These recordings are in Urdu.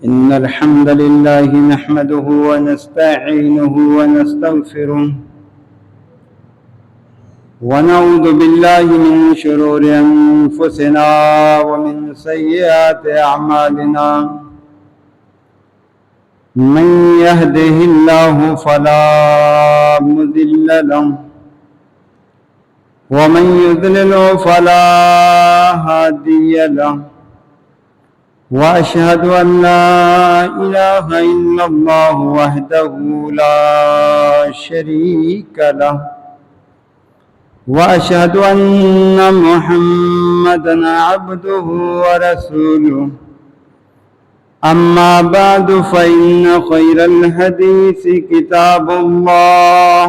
إن الحمد لله نحمده ونستعينه ونستغفره ونعوذ بالله من شرور أنفسنا ومن سيئات أعمالنا من يهده الله فلا مضل له ومن يضلل فلا هادي له وأشهد أن لا إله إلا الله وحده لا شريك له وأشهد أن محمدًا عبده ورسوله أما بعد فإن خير الحديث كتاب الله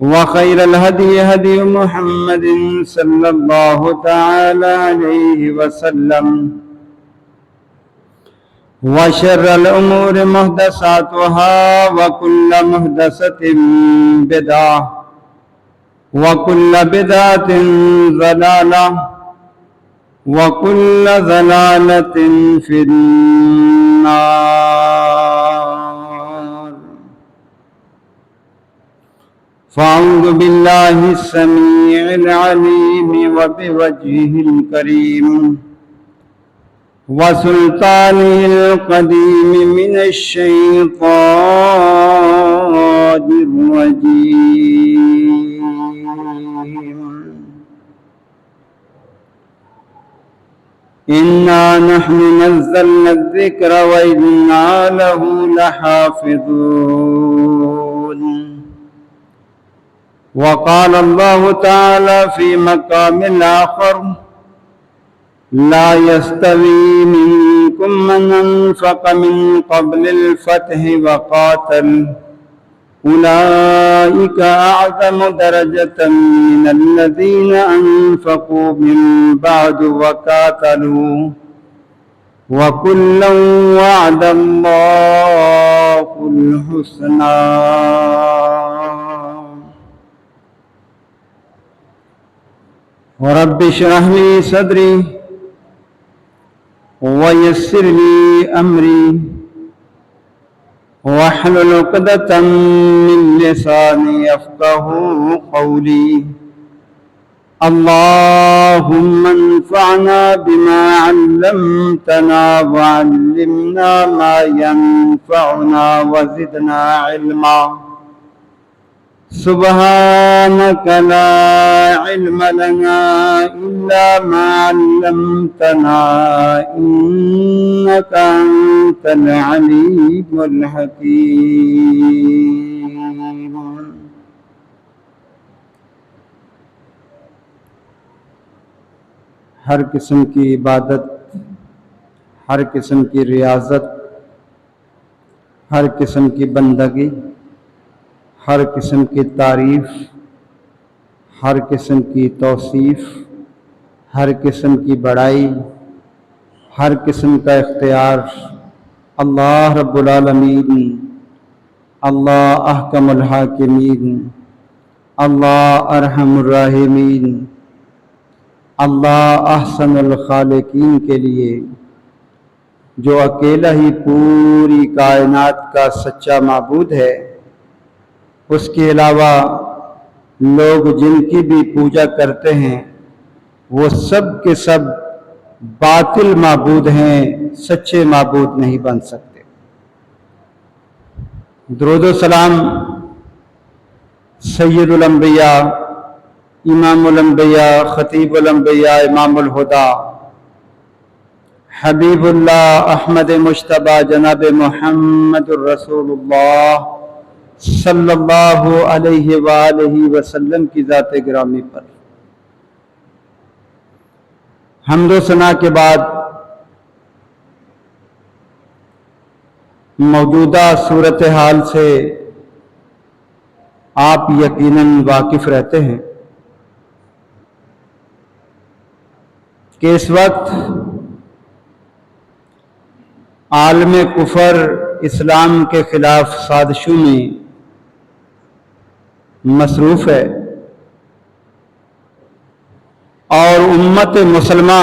وخير الهدي هدي محمد صلى الله تعالى عليه وسلم وشر الأمور محدثاتها وكل محدثة بدعة وكل بدعة ضلالة وكل ضلالة في النار. فأعوذ بالله السميع العليم وبوجهه الكريم وسلطانه القديم من الشيطان الرجيم. إنا نحن نزلنا الذكر وإنا له لحافظون. وقال الله تعالى في مقام آخر لا يستوي منكم من أنفق من قبل الفتح وقاتل أولئك أعظم درجة من الذين أنفقوا من بعد وقاتلوا وكلا وعد الله الحسنى. رب اشرح لي صدري ويسر لي أمري واحلل عقدة من لساني يفقهوا قولي. اللهم انفعنا بما علمتنا وعلمنا ما ينفعنا وزدنا علما. سبحانك لا علم لنا إلا ما علمتنا إنك أنت العليم الحكيم. ہر قسم کی عبادت، ہر قسم کی ریاضت، ہر قسم کی بندگی، ہر قسم کی تعریف، ہر قسم کی توصیف، ہر قسم کی بڑائی، ہر قسم کا اختیار اللہ رب العالمین، اللہ احکم الحاکمین، اللہ ارحم الراحمین، اللہ احسن الخالقین کے لیے، جو اکیلا ہی پوری کائنات کا سچا معبود ہے. اس کے علاوہ لوگ جن کی بھی پوجا کرتے ہیں وہ سب کے سب باطل معبود ہیں، سچے معبود نہیں بن سکتے. درود و سلام سید الانبیاء، امام الانبیاء، خطیب الانبیاء، امام الہدیٰ، حبیب اللہ احمد مجتبیٰ جناب محمد الرسول اللہ صلی اللہ علیہ وآلہ وسلم کی ذات گرامی پر حمد و ثنا کے بعد موجودہ صورتحال سے آپ یقیناً واقف رہتے ہیں کہ اس وقت عالم کفر اسلام کے خلاف سازشوں میں مصروف ہے اور امت مسلمہ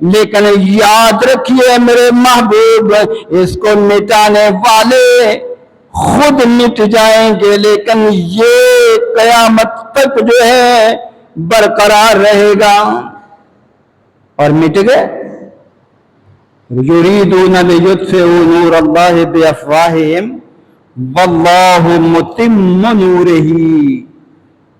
لیکن یاد رکھیے میرے محبوب، اس کو مٹانے والے خود مٹ جائیں گے، لیکن یہ قیامت تک جو ہے برقرار رہے گا۔ اور مٹ گئے۔ یریدون لیطفئوا نور اللہ بافواہہم واللہ متم نورہ،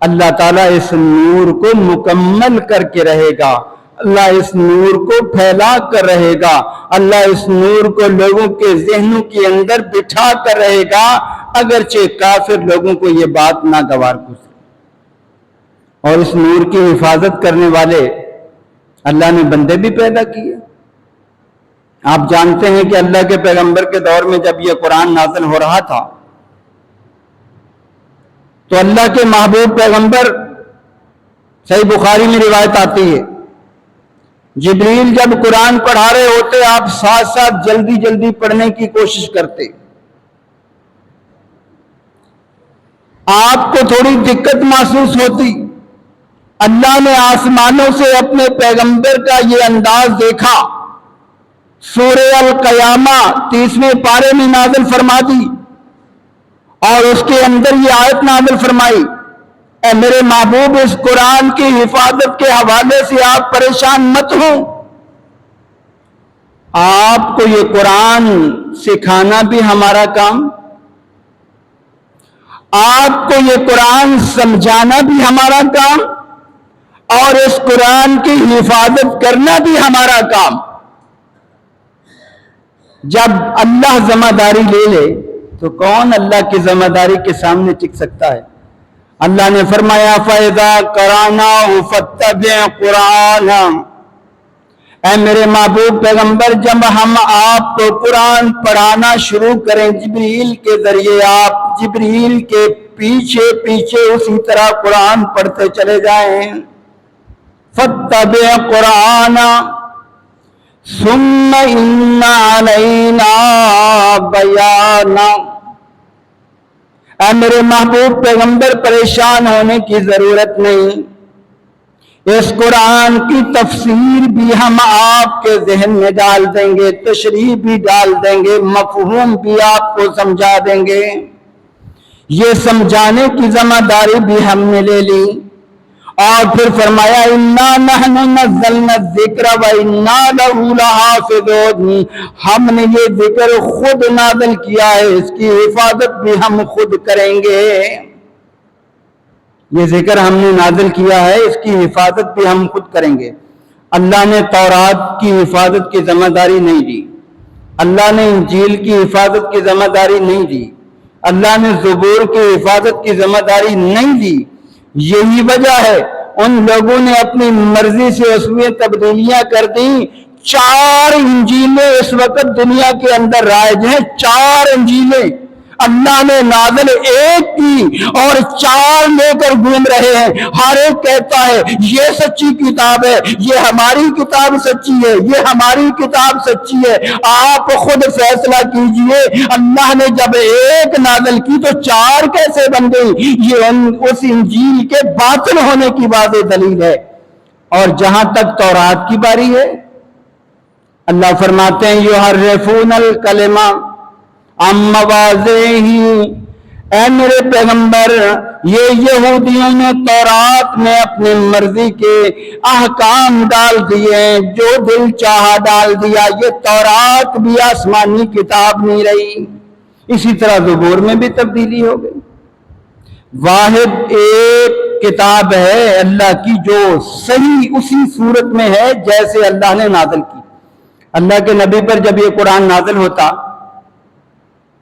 اللہ تعالیٰ اس نور کو مکمل کر کے رہے گا، اللہ اس نور کو پھیلا کر رہے گا، اللہ اس نور کو لوگوں کے ذہنوں کے اندر بٹھا کر رہے گا، اگرچہ کافر لوگوں کو یہ بات ناگوار گزرے۔ اور اس نور کی حفاظت کرنے والے اللہ نے بندے بھی پیدا کیے۔ آپ جانتے ہیں کہ اللہ کے پیغمبر کے دور میں جب یہ قرآن نازل ہو رہا تھا تو اللہ کے محبوب پیغمبر، صحیح بخاری میں روایت آتی ہے، جبریل جب قرآن پڑھا رہے ہوتے آپ ساتھ ساتھ جلدی جلدی پڑھنے کی کوشش کرتے۔ آپ کو تھوڑی دقت محسوس ہوتی۔ اللہ نے آسمانوں سے اپنے پیغمبر کا یہ انداز دیکھا، سورہ القیامہ 30ویں پارے میں نازل فرما دی اور اس کے اندر یہ آیت نازل فرمائی، اے میرے محبوب اس قرآن کی حفاظت کے حوالے سے آپ پریشان مت ہوں، آپ کو یہ قرآن سکھانا بھی ہمارا کام، آپ کو یہ قرآن سمجھانا بھی ہمارا کام، اور اس قرآن کی حفاظت کرنا بھی ہمارا کام۔ جب اللہ ذمہ داری لے لے تو کون اللہ کی ذمہ داری کے سامنے ٹک سکتا ہے؟ اللہ نے فرمایا فَإِذَا قَرَأْنَاهُ فَاتَّبِعْ قُرْآنَهُ، اے میرے محبوب پیغمبر جب ہم آپ کو قرآن پڑھانا شروع کریں جبریل کے ذریعے، آپ جبریل کے پیچھے پیچھے اسی طرح قرآن پڑھتے چلے جائیں۔ فَاتَّبِعْ قُرْآنَهُ ثم ان علینا بیانا، اے میرے محبوب پیغمبر پریشان ہونے کی ضرورت نہیں، اس قرآن کی تفسیر بھی ہم آپ کے ذہن میں ڈال دیں گے، تشریح بھی ڈال دیں گے، مفہوم بھی آپ کو سمجھا دیں گے، یہ سمجھانے کی ذمہ داری بھی ہم نے لے لی۔ اور پھر فرمایا انا نحن نزلنا الذکر وانا لہ لحافظون، ہم نے یہ ذکر خود نازل کیا ہے، اس کی حفاظت بھی ہم خود کریں گے۔ یہ ذکر ہم نے نازل کیا ہے، اس کی حفاظت بھی ہم خود کریں گے۔ اللہ نے تورات کی حفاظت کی ذمہ داری نہیں دی، اللہ نے انجیل کی حفاظت کی ذمہ داری نہیں دی، اللہ نے زبور کی حفاظت کی ذمہ داری نہیں دی۔ یہی وجہ ہے ان لوگوں نے اپنی مرضی سے اس میں تبدیلیاں کر دیں۔ 4 انجیلیں اس وقت دنیا کے اندر رائج ہیں، 4 انجیلیں اللہ نے نازل ایک کی اور 4 لے کر گھوم رہے ہیں۔ ہر ایک کہتا ہے یہ سچی کتاب ہے، یہ ہماری کتاب سچی ہے، یہ ہماری کتاب سچی ہے۔ آپ خود فیصلہ کیجئے، اللہ نے جب ایک نازل کی تو 4 کیسے بن گئی؟ یہ اس انجیل کے باطل ہونے کی واضح دلیل ہے۔ اور جہاں تک تورات کی باری ہے، اللہ فرماتے ہیں یحرفون الکلمہ عن مواضعہ، اے میرے پیغمبر یہ یہودیوں نے تورات میں اپنی مرضی کے احکام ڈال دیے، جو دل چاہا ڈال دیا۔ یہ تورات بھی آسمانی کتاب نہیں رہی۔ اسی طرح زبور میں بھی تبدیلی ہو گئی۔ واحد ایک کتاب ہے اللہ کی جو صحیح اسی صورت میں ہے جیسے اللہ نے نازل کی۔ اللہ کے نبی پر جب یہ قرآن نازل ہوتا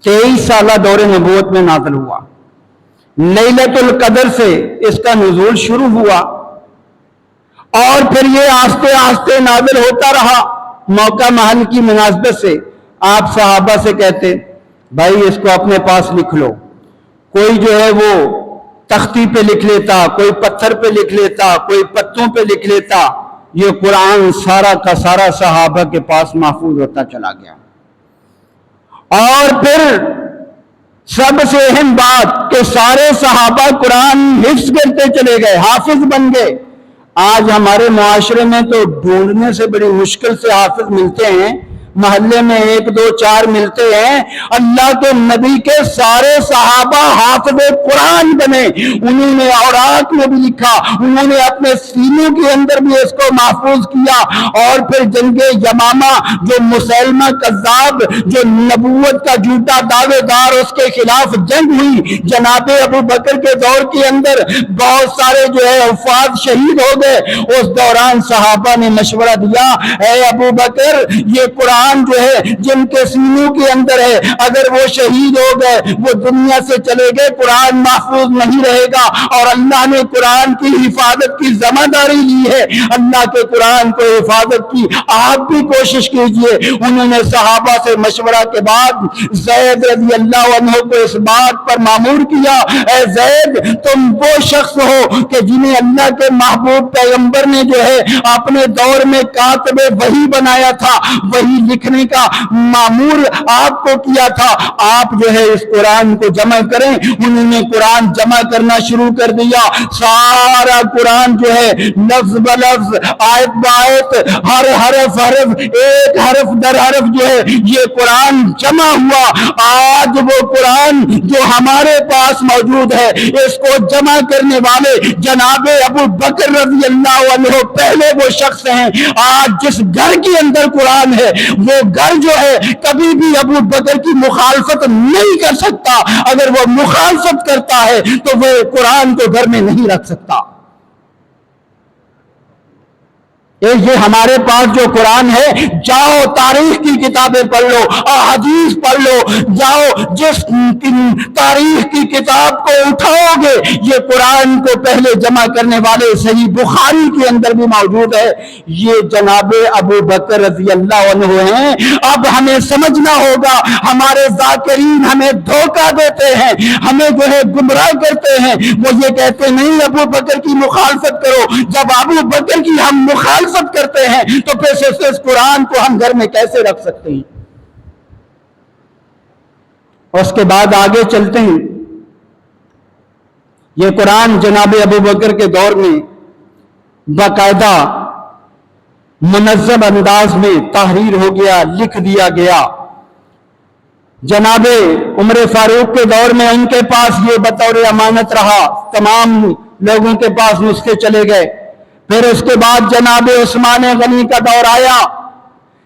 23 سالہ دور نبوت میں نازل ہوا، لیلۃ القدر سے اس کا نزول شروع ہوا اور پھر یہ آہستہ آہستہ نازل ہوتا رہا۔ موقع محل کی مناسبت سے آپ صحابہ سے کہتے بھائی اس کو اپنے پاس لکھ لو، کوئی جو ہے وہ تختی پہ لکھ لیتا، کوئی پتھر پہ لکھ لیتا، کوئی پتوں پہ لکھ لیتا۔ یہ قرآن سارا کا سارا صحابہ کے پاس محفوظ ہوتا چلا گیا۔ اور پھر سب سے اہم بات کہ سارے صحابہ قرآن حفظ کرتے چلے گئے، حافظ بن گئے۔ آج ہمارے معاشرے میں تو ڈھونڈنے سے بڑی مشکل سے حافظ ملتے ہیں، محلے میں 1 2 4 ملتے ہیں۔ اللہ کے نبی کے سارے صحابہ حافظ قرآن بنے، انہوں نے اوراق میں بھی لکھا، انہوں نے اپنے سینوں کے اندر بھی اس کو محفوظ کیا، اور پھر جنگ یمامہ جو مسیلمہ کذاب، جو نبوت کا جھوٹا دعوے دار، اس کے خلاف جنگ ہوئی، جناب ابو بکر کے دور کے اندر بہت سارے جو ہے حفاظ شہید ہو گئے۔ اس دوران صحابہ نے مشورہ دیا، اے ابو بکر، یہ قرآن جو ہے جن کے سینوں کے اندر ہے، اگر وہ شہید ہو گئے، وہ دنیا سے چلے گئے، قرآن محفوظ نہیں رہے گا، اور اللہ نے قرآن کی حفاظت کی ذمہ داری لی ہے، اللہ کے قرآن کو حفاظت کی آپ بھی کوشش کیجئے۔ انہوں نے صحابہ سے مشورہ کے بعد زید رضی اللہ عنہ کو اس بات پر مامور کیا، اے زید، تم وہ شخص ہو کہ جنہیں اللہ کے محبوب پیغمبر نے جو ہے اپنے دور میں کاتب وحی بنایا تھا، وحی لکھنے کا مامور آپ کو کیا تھا، آپ جو ہے اس قرآن کو جمع کریں۔ انہوں نے قرآن جمع کرنا شروع کر دیا، سارا قرآن جو ہے لفظ بلفظ، آیت بآیت، ہر حرف ایک حرف در حرف جو ہے یہ قرآن جمع ہوا۔ آج وہ قرآن جو ہمارے پاس موجود ہے، اس کو جمع کرنے والے جناب ابو بکر رضی اللہ عنہ پہلے وہ شخص ہیں۔ آج جس گھر کے اندر قرآن ہے، وہ گھر جو ہے کبھی بھی ابو بکر کی مخالفت نہیں کر سکتا، اگر وہ مخالفت کرتا ہے تو وہ قرآن کو گھر میں نہیں رکھ سکتا۔ یہ ہمارے پاس جو قرآن ہے، جاؤ تاریخ کی کتابیں پڑھ لو، احادیث پڑھ لو، جاؤ جس تاریخ کی کتاب کو اٹھاؤ گے، یہ قرآن کو پہلے جمع کرنے والے صحیح بخاری کے اندر بھی موجود ہے، یہ جناب ابو بکر رضی اللہ عنہ ہیں۔ اب ہمیں سمجھنا ہوگا، ہمارے ذاکرین ہمیں دھوکہ دیتے ہیں، ہمیں جو ہے گمراہ کرتے ہیں، وہ یہ کہتے نہیں ابو بکر کی مخالفت کرو، جب ابو بکر کی ہم مخالفت کرتے ہیں تو پھر سے اس قرآن کو ہم گھر میں کیسے رکھ سکتے ہیں؟ اس کے بعد آگے چلتے ہیں۔ یہ قرآن جناب ابو بکر کے دور میں باقاعدہ منظم انداز میں تحریر ہو گیا، لکھ دیا گیا۔ جناب عمر فاروق کے دور میں ان کے پاس یہ بطور امانت رہا، تمام لوگوں کے پاس نسخے چلے گئے۔ پھر اس کے بعد جناب عثمان غنی کا دور آیا۔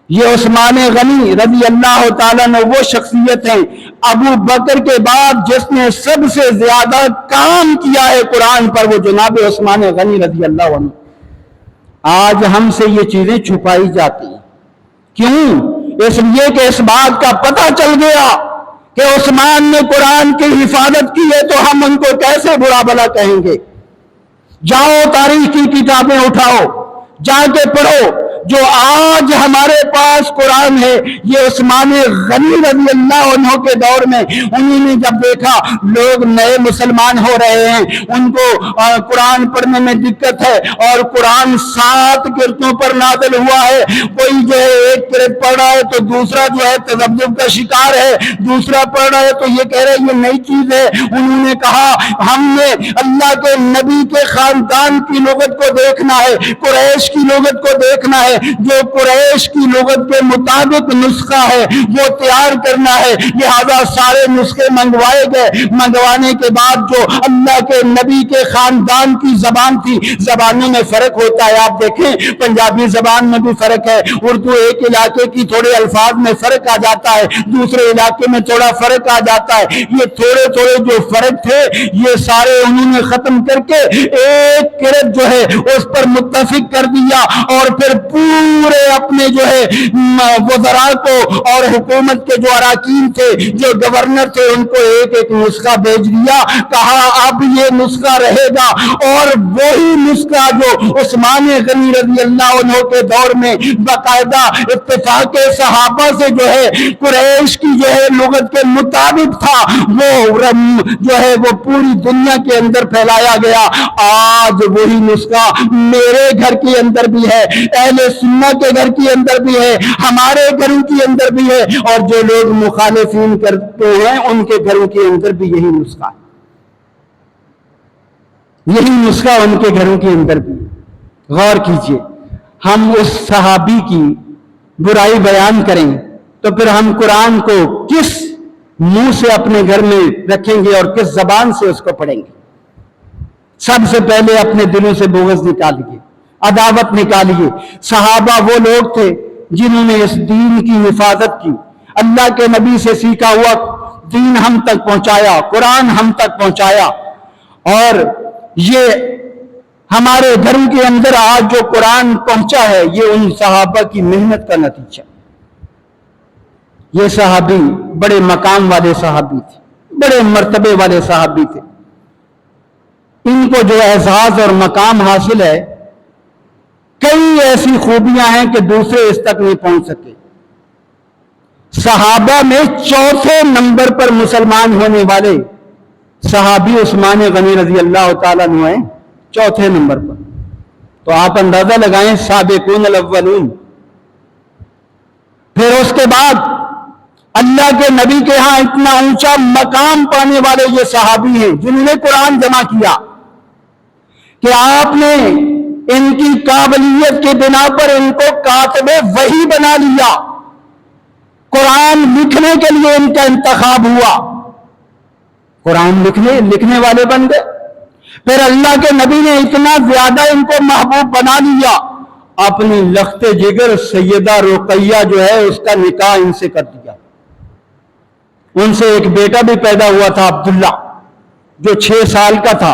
یہ عثمان غنی رضی اللہ تعالیٰ نے وہ شخصیت ہیں ابو بکر کے بعد جس نے سب سے زیادہ کام کیا ہے قرآن پر، وہ جناب عثمان غنی رضی اللہ عنہ۔ آج ہم سے یہ چیزیں چھپائی جاتی ہیں، کیوں؟ اس لیے کہ اس بات کا پتہ چل گیا کہ عثمان نے قرآن کی حفاظت کی ہے، تو ہم ان کو کیسے برا بھلا کہیں گے؟ جاؤ تاریخ کی کتابیں اٹھاؤ، جا کے پڑھو۔ جو آج ہمارے پاس قرآن ہے، یہ عثمان غنی رضی اللہ عنہ کے دور میں انہوں نے جب دیکھا لوگ نئے مسلمان ہو رہے ہیں، ان کو قرآن پڑھنے میں دقت ہے، اور قرآن 7 قرتوں پر نازل ہوا ہے، کوئی جو ہے ایک قرت پڑھ رہا ہے تو دوسرا جو ہے تذبذب کا شکار ہے، دوسرا پڑھ رہا ہے تو یہ کہہ رہے یہ نئی چیز ہے۔ انہوں نے کہا ہم نے اللہ کے نبی کے خاندان کی لغت کو دیکھنا ہے، قریش کی لغت کو دیکھنا ہے، جو قریش کی لغت کے مطابق نسخہ ہے وہ تیار کرنا ہے، لہذا سارے نسخے منگوائے گئے۔ منگوانے کے بعد جو اللہ کے نبی کے خاندان کی زبان تھی، زبانوں میں فرق ہوتا ہے، آپ دیکھیں پنجابی زبان میں بھی فرق ہے، اردو ایک علاقے کی تھوڑے الفاظ میں فرق آ جاتا ہے، دوسرے علاقے میں تھوڑا فرق آ جاتا ہے۔ یہ تھوڑے تھوڑے جو فرق تھے یہ سارے انہوں نے ختم کر کے ایک قرت جو ہے اس پر متفق کر دیا، اور پھر پورے اپنے جو ہے وزراء کو اور حکومت کے جو اراکین تھے، جو گورنر تھے، ان کو ایک ایک نسخہ بھیج دیا، کہا اب یہ نسخہ رہے گا۔ اور وہی نسخہ جو عثمان غنی رضی اللہ عنہ کے دور میں باقاعدہ اتفاق صحابہ سے جو ہے قریش کی جو ہے لغت کے مطابق تھا، وہ جو ہے وہ پوری دنیا کے اندر پھیلایا گیا۔ آج وہی نسخہ میرے گھر کے اندر بھی ہے، اہل سنت کے گھر کے اندر بھی ہے، ہمارے گھروں کے اندر بھی ہے، اور جو لوگ مخالفین کرتے ہیں ان کے گھروں کے اندر بھی یہی نسخہ ہے، یہی نسخہ ان کے گھروں کے اندر بھی۔ غور کیجئے، ہم اس صحابی کی برائی بیان کریں تو پھر ہم قرآن کو کس منہ سے اپنے گھر میں رکھیں گے اور کس زبان سے اس کو پڑھیں گے؟ سب سے پہلے اپنے دلوں سے بغض نکالیے، عداوت نکالیے۔ صحابہ وہ لوگ تھے جنہوں نے اس دین کی حفاظت کی، اللہ کے نبی سے سیکھا ہوا دین ہم تک پہنچایا، قرآن ہم تک پہنچایا، اور یہ ہمارے گھروں کے اندر آج جو قرآن پہنچا ہے یہ ان صحابہ کی محنت کا نتیجہ۔ یہ صحابی بڑے مقام والے صحابی تھے، بڑے مرتبے والے صحابی تھے۔ ان کو جو اعزاز اور مقام حاصل ہے، کئی ایسی خوبیاں ہیں کہ دوسرے اس تک نہیں پہنچ سکے۔ صحابہ میں چوتھے نمبر پر مسلمان ہونے والے صحابی عثمان غنی رضی اللہ تعالیٰ عنہ ہیں، چوتھے نمبر پر۔ تو آپ اندازہ لگائیں، سابقون الاولون۔ پھر اس کے بعد اللہ کے نبی کے ہاں اتنا اونچا مقام پانے والے یہ صحابی ہیں جنہوں نے قرآن جمع کیا کہ آپ نے ان کی قابلیت کی بنا پر ان کو کاتب وحی بنا لیا، قرآن لکھنے کے لیے ان کا انتخاب ہوا، قرآن لکھنے والے بن گئے۔ پھر اللہ کے نبی نے اتنا زیادہ ان کو محبوب بنا لیا، اپنی لخت جگر سیدہ رقیہ جو ہے اس کا نکاح ان سے کر دیا۔ ان سے ایک بیٹا بھی پیدا ہوا تھا عبداللہ، جو 6 سال کا تھا،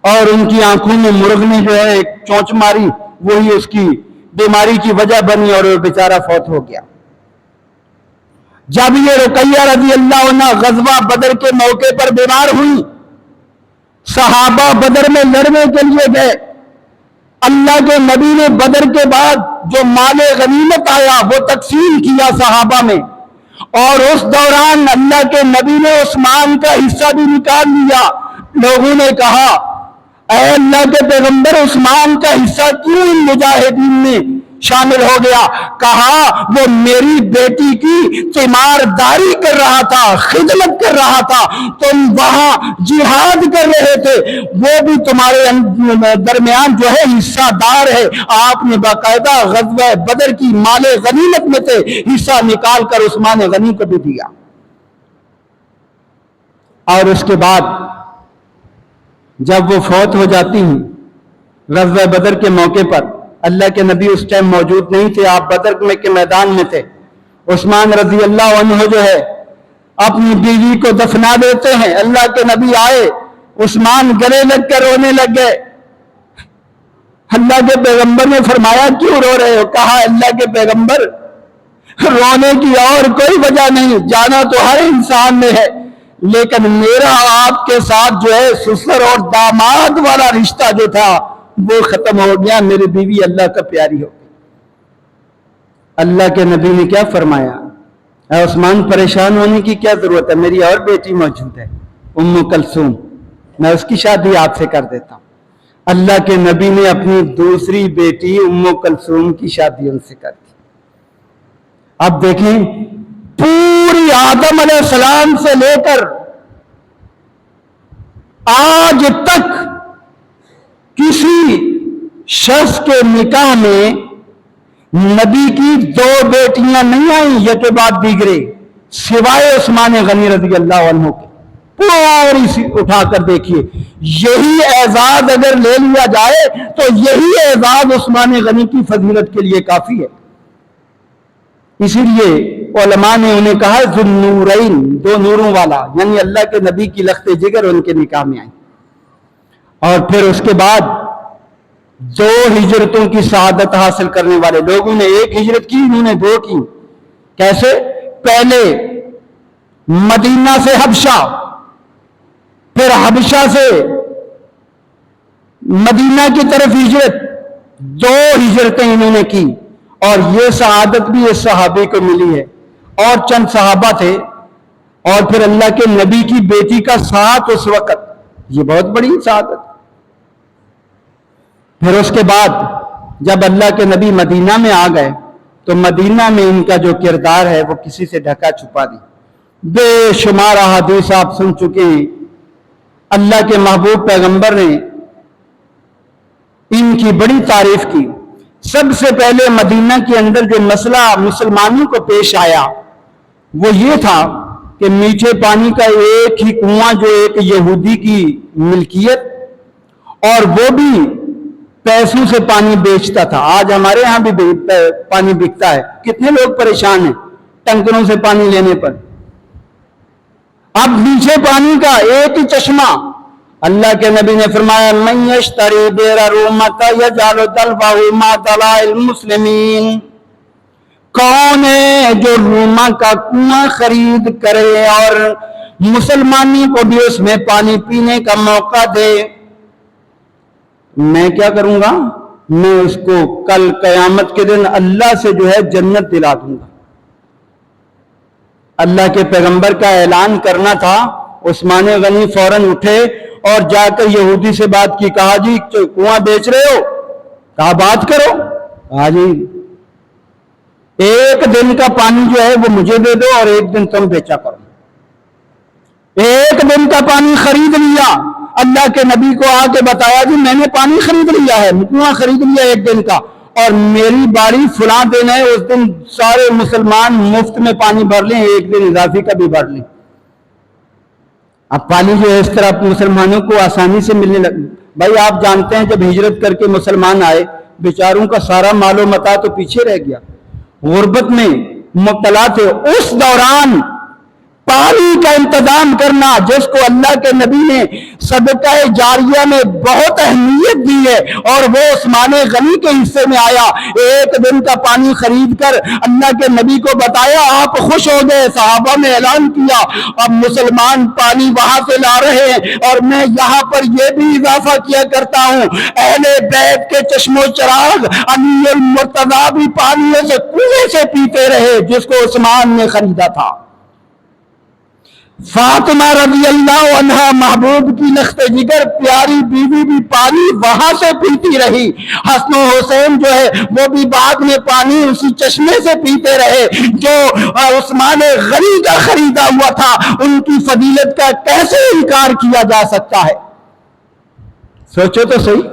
اور ان کی آنکھوں میں مرغ نے جو ہے ایک چونچ ماری، وہی اس کی بیماری کی وجہ بنی اور وہ بیچارہ فوت ہو گیا۔ جب یہ رقیہ رضی اللہ عنہ غزوہ بدر کے موقع پر بیمار ہوئی، صحابہ بدر میں لڑنے کے لیے گئے، اللہ کے نبی نے بدر کے بعد جو مال غنیمت آیا وہ تقسیم کیا صحابہ میں، اور اس دوران اللہ کے نبی نے عثمان کا حصہ بھی نکال لیا۔ لوگوں نے کہا، اے اللہ کے پیغمبر، عثمان کا حصہ کیوں ان مجاہدین میں شامل ہو گیا؟ کہا، وہ میری بیٹی کی تیمارداری کر رہا تھا، خدمت کر رہا تھا، تم وہاں جہاد کر رہے تھے، وہ بھی تمہارے درمیان جو ہے حصہ دار ہے۔ آپ نے باقاعدہ غزوہ بدر کی مال غنیمت میں سے حصہ نکال کر عثمان غنی کو بھی دیا۔ اور اس کے بعد جب وہ فوت ہو جاتی ہیں غزوہ بدر کے موقع پر، اللہ کے نبی اس ٹائم موجود نہیں تھے، آپ بدر کے میدان میں تھے۔ عثمان رضی اللہ عنہ جو ہے اپنی بیوی کو دفنا دیتے ہیں، اللہ کے نبی آئے، عثمان گلے لگ کر رونے لگ گئے۔ اللہ کے پیغمبر نے فرمایا، کیوں رو رہے ہو؟ کہا، اللہ کے پیغمبر، رونے کی اور کوئی وجہ نہیں، جانا تو ہر انسان میں ہے، لیکن میرا آپ کے ساتھ جو ہے سسر اور داماد والا رشتہ جو تھا وہ ختم ہو گیا، میری بیوی اللہ کا پیاری ہو گئی۔ اللہ کے نبی نے کیا فرمایا، اے عثمان، پریشان ہونے کی کیا ضرورت ہے، میری اور بیٹی موجود ہے، ام کلثوم، میں اس کی شادی آپ سے کر دیتا ہوں۔ اللہ کے نبی نے اپنی دوسری بیٹی ام کلثوم کی شادی ان سے کر دی۔ اب دیکھیں، پوری آدم علیہ السلام سے لے کر آج تک کسی شخص کے نکاح میں نبی کی 2 بیٹیاں نہیں آئیں یک بعد دیگرے، سوائے عثمان غنی رضی اللہ عنہ کے۔ پوری اٹھا کر دیکھیے، یہی اعزاز اگر لے لیا جائے تو یہی اعزاز عثمان غنی کی فضیلت کے لیے کافی ہے۔ اسی لیے علماء نے انہیں کہا ذو النورین، 2 نوروں والا، یعنی اللہ کے نبی کی لخت جگر ان کے نکاح میں آئی۔ اور پھر اس کے بعد 2 ہجرتوں کی سعادت حاصل کرنے والے لوگوں نے 1 ہجرت کی، انہوں نے 2 کی۔ کیسے؟ پہلے مدینہ سے حبشہ، پھر حبشہ سے مدینہ کی طرف ہجرت، 2 ہجرتیں انہوں نے کی، اور یہ سعادت بھی اس صحابی کو ملی ہے۔ اور چند صحابہ تھے، اور پھر اللہ کے نبی کی بیٹی کا ساتھ اس وقت، یہ بہت بڑی سعادت۔ پھر اس کے بعد جب اللہ کے نبی مدینہ میں آ گئے تو مدینہ میں ان کا جو کردار ہے وہ کسی سے ڈھکا چھپا نہیں۔ بے شمار احادیث آپ سن چکے ہیں، اللہ کے محبوب پیغمبر نے ان کی بڑی تعریف کی۔ سب سے پہلے مدینہ کے اندر جو مسئلہ مسلمانوں کو پیش آیا وہ یہ تھا کہ میٹھے پانی کا ایک ہی کنواں جو ایک یہودی کی ملکیت، اور وہ بھی پیسوں سے پانی بیچتا تھا۔ آج ہمارے ہاں بھی پانی بکتا ہے، کتنے لوگ پریشان ہیں ٹینکروں سے پانی لینے پر۔ اب میٹھے پانی کا ایک ہی چشمہ، اللہ کے نبی نے فرمایا من یشتری بئر رومۃ یجعل دلوہ ما دلائع المسلمین، کون ہے جو روما کا کنواں خرید کرے اور مسلمانی کو بھی اس میں پانی پینے کا موقع دے، میں کیا کروں گا؟ میں اس کو کل قیامت کے دن اللہ سے جو ہے جنت دلا دوں گا۔ اللہ کے پیغمبر کا اعلان کرنا تھا، عثمان غنی فوراً اٹھے اور جا کر یہودی سے بات کی، کہا جی کنواں بیچ رہے ہو؟ کہا بات کرو۔ کہا جی ایک دن کا پانی جو ہے وہ مجھے دے دو اور ایک دن تم بیچا کرو۔ ایک دن کا پانی خرید لیا، اللہ کے نبی کو آ کے بتایا جی میں نے پانی خرید لیا ہے، کنواں خرید لیا ایک دن کا، اور میری باری فلاں دن ہے، اس دن سارے مسلمان مفت میں پانی بھر لیں، ایک دن اضافی کا بھی بھر لیں۔ اب پانی جو ہے اس طرح مسلمانوں کو آسانی سے ملنے لگا۔ بھائی آپ جانتے ہیں جب ہجرت کر کے مسلمان آئے، بیچاروں کا سارا مال و متاع تو پیچھے رہ گیا، غربت میں مبتلا تھے۔ اس دوران پانی کا انتظام کرنا، جس کو اللہ کے نبی نے صدقہ جاریہ میں بہت اہمیت دی ہے، اور وہ عثمان غنی کے حصے میں آیا۔ ایک دن کا پانی خرید کر اللہ کے نبی کو بتایا، آپ خوش ہو گئے، صحابہ نے اعلان کیا اب مسلمان پانی وہاں سے لا رہے ہیں، اور میں یہاں پر یہ بھی اضافہ کیا کرتا ہوں، اہل بیت کے چشم و چراغ علی المرتضیٰ بھی پانی سے کنویں سے پیتے رہے جس کو عثمان نے خریدا تھا۔ فاطمہ رضی اللہ عنہا محبوب کی لخت جگر پیاری بیوی بھی پانی وہاں سے پیتی رہی۔ حسن و حسین جو ہے وہ بھی بعد میں پانی اسی چشمے سے پیتے رہے جو عثمان غنی کا خریدا ہوا تھا۔ ان کی فضیلت کا کیسے انکار کیا جا سکتا ہے؟ سوچو تو صحیح۔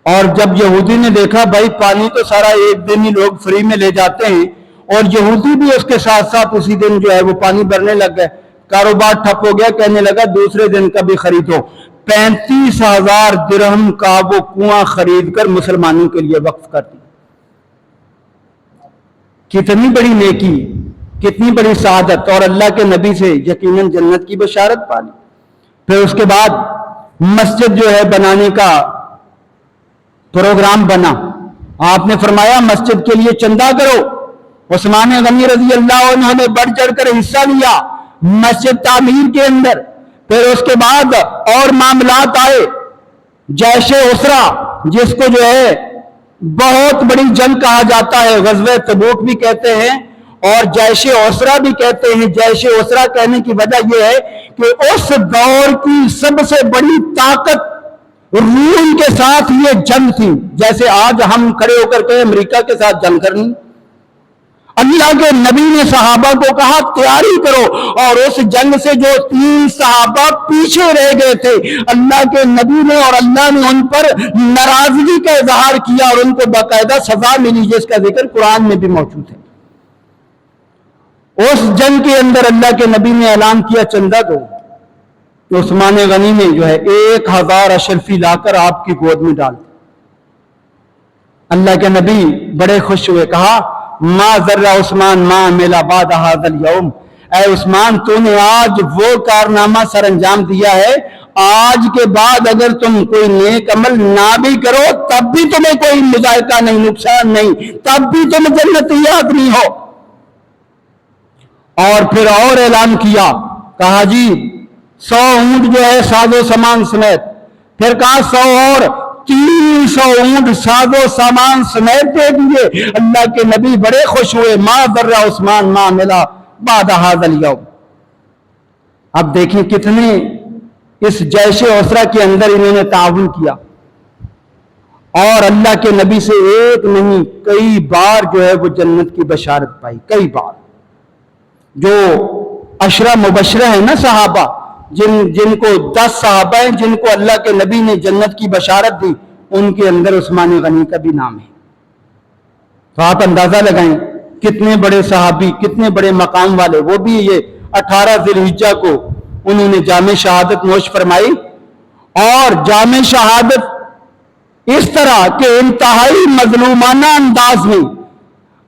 اور جب یہودی نے دیکھا بھائی پانی تو سارا ایک دن ہی لوگ فری میں لے جاتے ہیں، اور یہودی بھی اس کے ساتھ ساتھ اسی دن جو ہے وہ پانی بھرنے لگ گئے، کاروبار ٹھپ ہو گیا، کہنے لگا دوسرے دن کا بھی خریدو۔ 35,000 درہم کا وہ کنواں خرید کر مسلمانوں کے لیے وقف کر دی۔ کتنی بڑی نیکی، کتنی بڑی سعادت، اور اللہ کے نبی سے یقیناً جنت کی بشارت پالی۔ پھر اس کے بعد مسجد جو ہے بنانے کا پروگرام بنا، آپ نے فرمایا مسجد کے لیے چندہ کرو۔ عثمان غنی رضی اللہ عنہ نے بڑھ چڑھ کر حصہ لیا مسجد تعمیر کے اندر۔ پھر اس کے بعد اور معاملات آئے، جیش اسرا جس کو جو ہے بہت بڑی جنگ کہا جاتا ہے، غزوہ تبوک بھی کہتے ہیں اور جیش اسرا بھی کہتے ہیں۔ جیش اسرا کہنے کی وجہ یہ ہے کہ اس دور کی سب سے بڑی طاقت روم کے ساتھ یہ جنگ تھی، جیسے آج ہم کھڑے ہو کر کے امریکہ کے ساتھ جنگ کرنی۔ اللہ کے نبی نے صحابہ کو کہا تیاری کرو، اور اس جنگ سے جو 3 صحابہ پیچھے رہ گئے تھے، اللہ کے نبی نے اور اللہ نے ان پر ناراضگی کا اظہار کیا اور ان کو باقاعدہ سزا ملی، جس کا ذکر قرآن میں بھی موجود ہے۔ اس جنگ کے اندر اللہ کے نبی نے اعلان کیا چندہ دو، تو عثمان غنی نے جو ہے 1000 اشرفی لا کر آپ کی گود میں ڈال دی۔ اللہ کے نبی بڑے خوش ہوئے، کہا ما ذر عثمان ما عمل بعد هذا اليوم، اے عثمان تو نے آج وہ کارنامہ سر انجام دیا ہے، آج کے بعد اگر تم کوئی نیک عمل نہ بھی کرو تب بھی تمہیں کوئی مذائقہ نہیں، نقصان نہیں، تب بھی تم جنتی آدمی ہو۔ اور پھر اور اعلان کیا، کہا جی 100 اونٹ جو ہے ساز و سامان سمیت، پھر کہا 100 اور 300 اونٹ ساز و سامان سمیت دے دیے۔ اللہ کے نبی بڑے خوش ہوئے، ما ذر عثمان ما عمل بعد هذا اليوم۔ اب دیکھیں کتنے اس جیش اسرا کے اندر انہوں نے تعاون کیا، اور اللہ کے نبی سے ایک نہیں کئی بار جو ہے وہ جنت کی بشارت پائی، کئی بار۔ جو عشرہ مبشرہ ہیں نا صحابہ، جن کو 10 صحابہ ہیں جن کو اللہ کے نبی نے جنت کی بشارت دی، ان کے اندر عثمان غنی کا بھی نام ہے۔ تو آپ اندازہ لگائیں کتنے بڑے صحابی، کتنے بڑے مقام والے، وہ بھی یہ 18 ذی الحجہ کو انہوں نے جام شہادت نوش فرمائی، اور جام شہادت اس طرح کہ انتہائی مظلومانہ انداز میں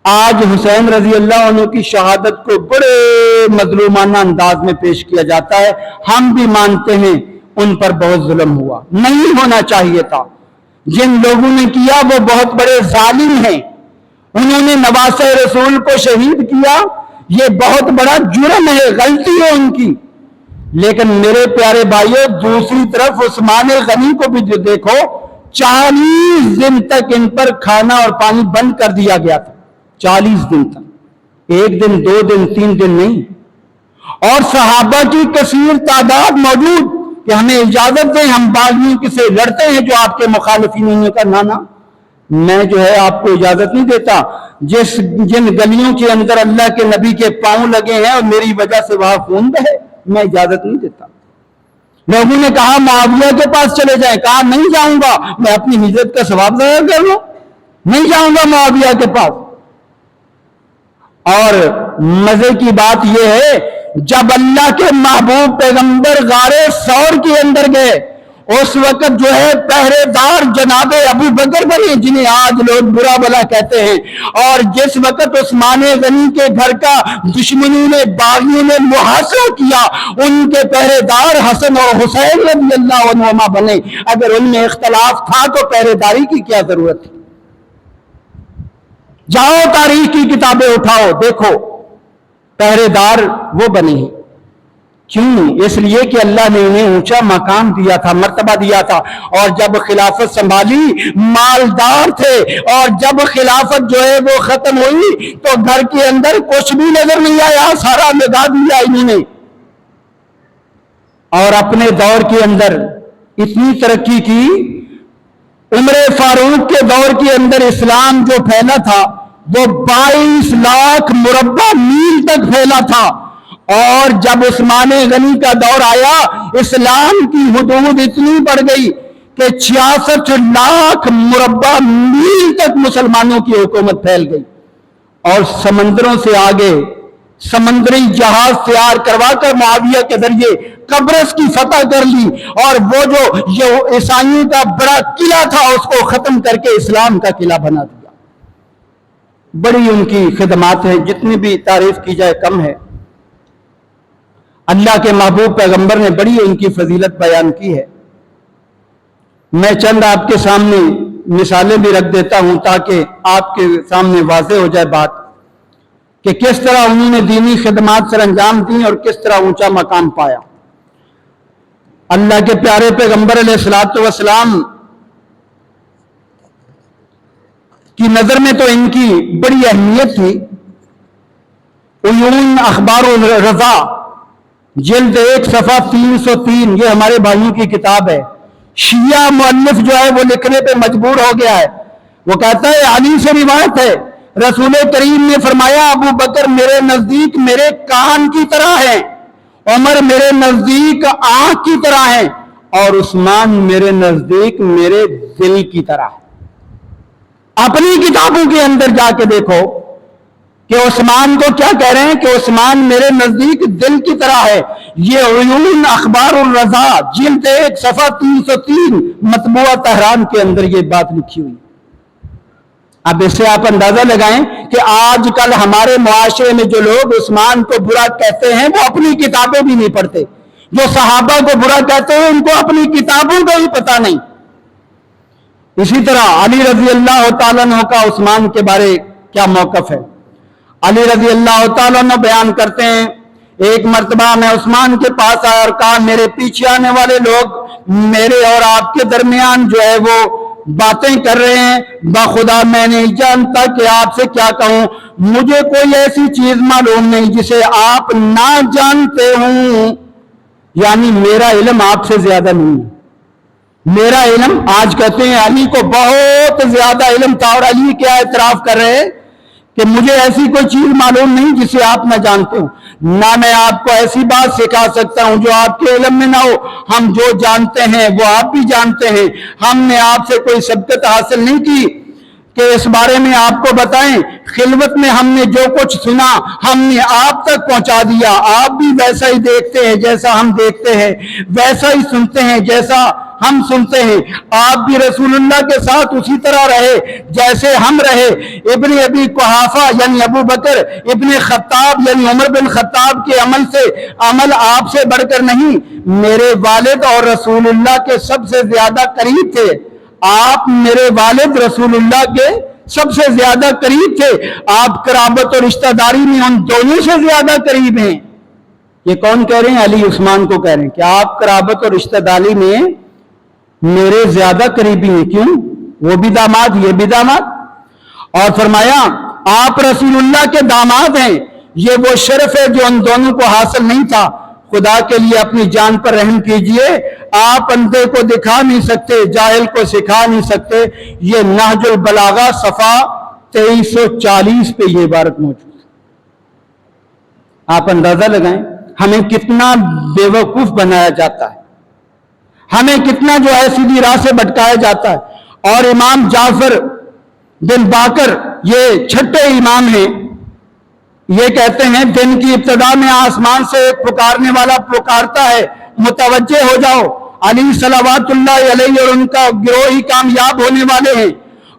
آج حسین رضی اللہ عنہ کی شہادت کو بڑے مظلومانہ انداز میں پیش کیا جاتا ہے۔ ہم بھی مانتے ہیں ان پر بہت ظلم ہوا، نہیں ہونا چاہیے تھا۔ جن لوگوں نے کیا وہ بہت بڑے ظالم ہیں، انہوں نے نواسہ رسول کو شہید کیا، یہ بہت بڑا جرم ہے، غلطی ہے ان کی۔ لیکن میرے پیارے بھائیوں، دوسری طرف عثمان غنی کو بھی جو دیکھو، 40 دن تک ان پر کھانا اور پانی بند کر دیا گیا تھا، 40 دن تک، 1 دن 2 دن 3 دن نہیں۔ اور صحابہ کی کثیر تعداد موجود کہ ہمیں اجازت دیں، ہم باغیوں سے لڑتے ہیں جو آپ کے مخالفین نے کہا نانا میں جو ہے آپ کو اجازت نہیں دیتا، جن گلیوں کے اندر اللہ کے نبی کے پاؤں لگے ہیں اور میری وجہ سے وہاں خون بہے، میں اجازت نہیں دیتا۔ لوگوں نے کہا معاویہ کے پاس چلے جائیں، کہا نہیں جاؤں گا، میں اپنی ہجرت کا ثواب ضائع کر لوں، نہیں جاؤں گا معاویہ کے پاس۔ اور مزے کی بات یہ ہے، جب اللہ کے محبوب پیغمبر غار ثور کے اندر گئے، اس وقت جو ہے پہرے دار جناب ابو بکر بنے، جنہیں آج لوگ برا بلا کہتے ہیں، اور جس وقت عثمان غنی کے گھر کا دشمنوں نے، باغیوں نے محاصرہ کیا، ان کے پہرے دار حسن اور حسین رضی اللہ عنہما بنے۔ اگر ان میں اختلاف تھا تو پہرے داری کی کیا ضرورت تھی؟ جاؤ تاریخ کی کتابیں اٹھاؤ، دیکھو پہرے دار وہ بنے ہیں۔ کیوں؟ اس لیے کہ اللہ نے انہیں اونچا مقام دیا تھا، مرتبہ دیا تھا، اور جب خلافت سنبھالی مالدار تھے، اور جب خلافت جو ہے وہ ختم ہوئی تو گھر کے اندر کچھ بھی نظر نہیں آیا، سارا لگا دیا انہوں نے۔ اور اپنے دور کے اندر اتنی ترقی کی، عمر فاروق کے دور کے اندر اسلام جو پھیلا تھا وہ 22 لاکھ مربع میل تک پھیلا تھا، اور جب عثمان غنی کا دور آیا اسلام کی حدود اتنی بڑھ گئی کہ 66 لاکھ مربع میل تک مسلمانوں کی حکومت پھیل گئی، اور سمندروں سے آگے سمندری جہاز تیار کروا کر معاویہ کے ذریعے قبرص کی فتح کر لی، اور وہ جو عیسائیوں کا بڑا قلعہ تھا اس کو ختم کر کے اسلام کا قلعہ بنا دیا۔ بڑی ان کی خدمات ہیں، جتنی بھی تعریف کی جائے کم ہے۔ اللہ کے محبوب پیغمبر نے بڑی ان کی فضیلت بیان کی ہے۔ میں چند آپ کے سامنے مثالیں بھی رکھ دیتا ہوں تاکہ آپ کے سامنے واضح ہو جائے بات کہ کس طرح انہوں نے دینی خدمات سر انجام دی اور کس طرح اونچا مقام پایا۔ اللہ کے پیارے پیغمبر علیہ الصلوۃ والسلام کی نظر میں تو ان کی بڑی اہمیت تھی۔ عیون اخبار الرضا جلد 1 صفحہ 303، یہ ہمارے بھائیوں کی کتاب ہے۔ شیعہ مؤلف جو ہے وہ لکھنے پہ مجبور ہو گیا ہے، وہ کہتا ہے علی سے روایت ہے، رسول کریم نے فرمایا ابو بکر میرے نزدیک میرے کان کی طرح ہیں، عمر میرے نزدیک آنکھ کی طرح ہیں، اور عثمان میرے نزدیک میرے دل کی طرح ہے۔ اپنی کتابوں کے اندر جا کے دیکھو کہ عثمان کو کیا کہہ رہے ہیں کہ عثمان میرے نزدیک دل کی طرح ہے۔ یہ عیون اخبار الرضا جلد 1 صفحہ 303 مطبوعہ تہران کے اندر یہ بات لکھی ہوئی۔ اب اس سے آپ اندازہ لگائیں کہ آج کل ہمارے معاشرے میں جو لوگ عثمان کو برا کہتے ہیں وہ اپنی کتابیں بھی نہیں پڑھتے، جو صحابہ کو برا کہتے ہیں ان کو اپنی کتابوں کا بھی پتہ نہیں۔ اسی طرح علی رضی اللہ تعالیٰ عنہ کا عثمان کے بارے کیا موقف ہے؟ علی رضی اللہ تعالیٰ عنہ بیان کرتے ہیں، ایک مرتبہ میں عثمان کے پاس آیا اور کہا میرے پیچھے آنے والے لوگ میرے اور آپ کے درمیان جو ہے وہ باتیں کر رہے ہیں، بخدا میں نہیں جانتا کہ آپ سے کیا کہوں، مجھے کوئی ایسی چیز معلوم نہیں جسے آپ نہ جانتے ہوں، یعنی میرا علم آپ سے زیادہ نہیں ہے۔ میرا علم، آج کہتے ہیں علی کو بہت زیادہ علم تھا، اور علی کیا اعتراف کر رہے ہیں کہ مجھے ایسی کوئی چیز معلوم نہیں جسے آپ نہ جانتے ہوں، نہ میں آپ کو ایسی بات سکھا سکتا ہوں جو آپ کے علم میں نہ ہو. ہم جو جانتے ہیں وہ آپ بھی جانتے ہیں. ہم نے آپ سے کوئی سبقت حاصل نہیں کی کہ اس بارے میں آپ کو بتائیں. خلوت میں ہم نے جو کچھ سنا ہم نے آپ تک پہنچا دیا. آپ بھی ویسا ہی دیکھتے ہیں جیسا ہم دیکھتے ہیں, ویسا ہی سنتے ہیں جیسا ہم سنتے ہیں. آپ بھی رسول اللہ کے ساتھ اسی طرح رہے جیسے ہم رہے. ابن ابی قحافہ یعنی ابو بکر, ابن خطاب یعنی عمر بن خطاب کے عمل آپ سے بڑھ کر نہیں, میرے والد اور رسول اللہ کے سب سے زیادہ قریب تھے. آپ میرے والد رسول اللہ کے سب سے زیادہ قریب تھے. آپ قرابت اور رشتہ داری میں ان دونوں سے زیادہ قریب ہیں. یہ کون کہہ رہے ہیں؟ علی عثمان کو کہہ رہے ہیں کہ آپ قرابت اور رشتہ داری میں میرے زیادہ قریبی ہیں. کیوں؟ وہ بھی داماد, یہ بھی داماد. اور فرمایا آپ رسول اللہ کے داماد ہیں. یہ وہ شرف ہے جو ان دونوں کو حاصل نہیں تھا. خدا کے لیے اپنی جان پر رحم کیجئے. آپ اندھے کو دکھا نہیں سکتے, جاہل کو سکھا نہیں سکتے. یہ نہج البلاغہ صفحہ 2340 پہ یہ عبارت موجود ہے. آپ اندازہ لگائیں ہمیں کتنا بیوقوف بنایا جاتا ہے, ہمیں کتنا جو ہے سیدھی راہ سے بھٹکایا جاتا ہے. اور امام جعفر بن باقر یہ چھٹے امام ہیں. یہ کہتے ہیں دن کی ابتدا میں آسمان سے ایک پکارنے والا پکارتا ہے متوجہ ہو جاؤ, علی صلوات اللہ علیہ اور ان کا گروہ ہی کامیاب ہونے والے ہیں.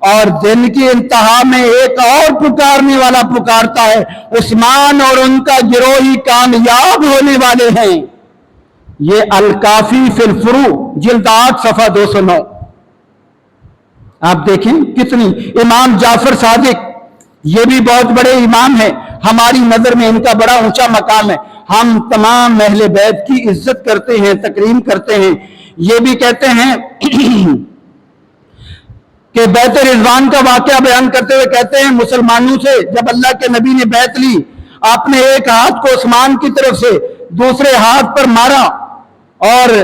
اور دن کی انتہا میں ایک اور پکارنے والا پکارتا ہے عثمان اور ان کا گروہ ہی کامیاب ہونے والے ہیں. یہ الکافی فی الفروع جلد 8 صفحہ 209. آپ دیکھیں کتنی. امام جعفر صادق یہ بھی بہت بڑے امام ہیں. ہماری نظر میں ان کا بڑا اونچا مقام ہے. ہم تمام اہل بیت کی عزت کرتے ہیں, تکریم کرتے ہیں. یہ بھی کہتے ہیں کہ بیعت رضوان کا واقعہ بیان کرتے ہوئے کہتے ہیں مسلمانوں سے جب اللہ کے نبی نے بیعت لی, آپ نے ایک ہاتھ کو عثمان کی طرف سے دوسرے ہاتھ پر مارا اور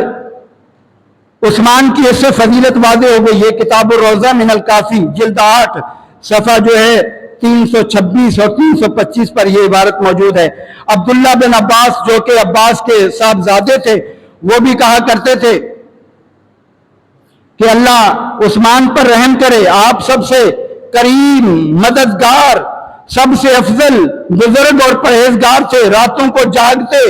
عثمان کی اس سے فضیلت واضح ہو گئی. یہ کتاب الروضہ من الکافی جلد 8 صفحہ جو ہے 326 اور 325 پر یہ عبارت موجود ہے. عبداللہ بن عباس جو کہ عباس کے صاحبزادے تھے وہ بھی کہا کرتے تھے کہ اللہ عثمان پر رحم کرے, آپ سب سے کریم, مددگار, سب سے افضل بزرگ اور پرہیزگار تھے. راتوں کو جاگتے,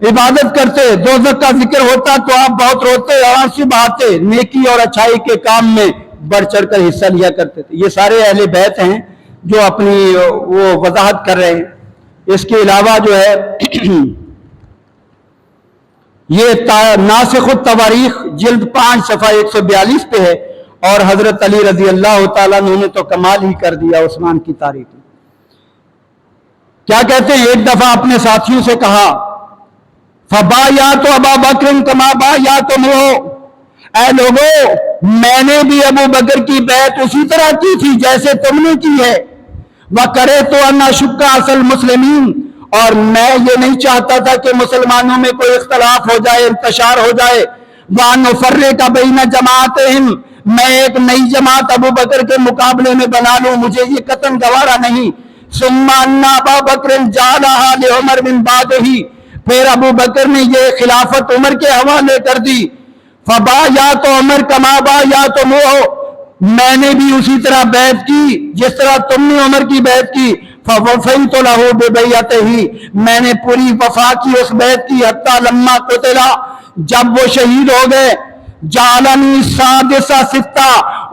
عبادت کرتے, دوزخ کا ذکر ہوتا تو آپ بہت روتے, آنسو بہاتے, نیکی اور اچھائی کے کام میں بڑھ چڑھ کر حصہ لیا کرتے تھے. یہ سارے اہل بیت ہیں جو اپنی وہ وضاحت کر رہے ہیں. اس کے علاوہ جو ہے یہ ناسخ التواریخ جلد 5 صفحہ 142 پہ ہے. اور حضرت علی رضی اللہ تعالیٰ نے تو کمال ہی کر دیا عثمان کی تعریف میں. کیا کہتے ہیں؟ ایک دفعہ اپنے ساتھیوں سے کہا فَبَایَعْتُ أَبَا بَکْرٍ كَمَا بَایَعْتُمُوهُ, اے لوگو میں نے بھی ابو بکر کی بیعت اسی طرح کی تھی جیسے تم نے کی ہے. وَقَرَئْتُ أَنْ أَشُقَّ عَلَى الْمُسْلِمِينَ, اور میں یہ نہیں چاہتا تھا کہ مسلمانوں میں کوئی اختلاف ہو جائے, انتشار ہو جائے. وَأَنْ نُفَرِّقَ بَيْنَ جَمَاعَتِهِمْ, میں ایک نئی جماعت ابو بکر کے مقابلے میں بنا لوں, مجھے یہ قطعاً گوارا نہیں. ثُمَّ أَنَّ أَبَا بَكْرٍ جَعَلَهَا لِعُمَرَ مِنْ بَعْدِهِ, پھر ابو بکر نے یہ خلافت عمر کے حوالے کر دی. فَبَایَعْتُ عُمَرَ كَمَا بَایَعْتُمُوهُ, میں نے بھی اسی طرح بیعت کی جس طرح تم نے عمر کی بیعت کی. فَوَفَيْتُ لَهُ بِبَیعَتِهِ, میں نے پوری وفا کی اس بیعت کی. حتیٰ لما قتل, جب وہ شہید ہو گئے. جعلنی سادسہ ستہ,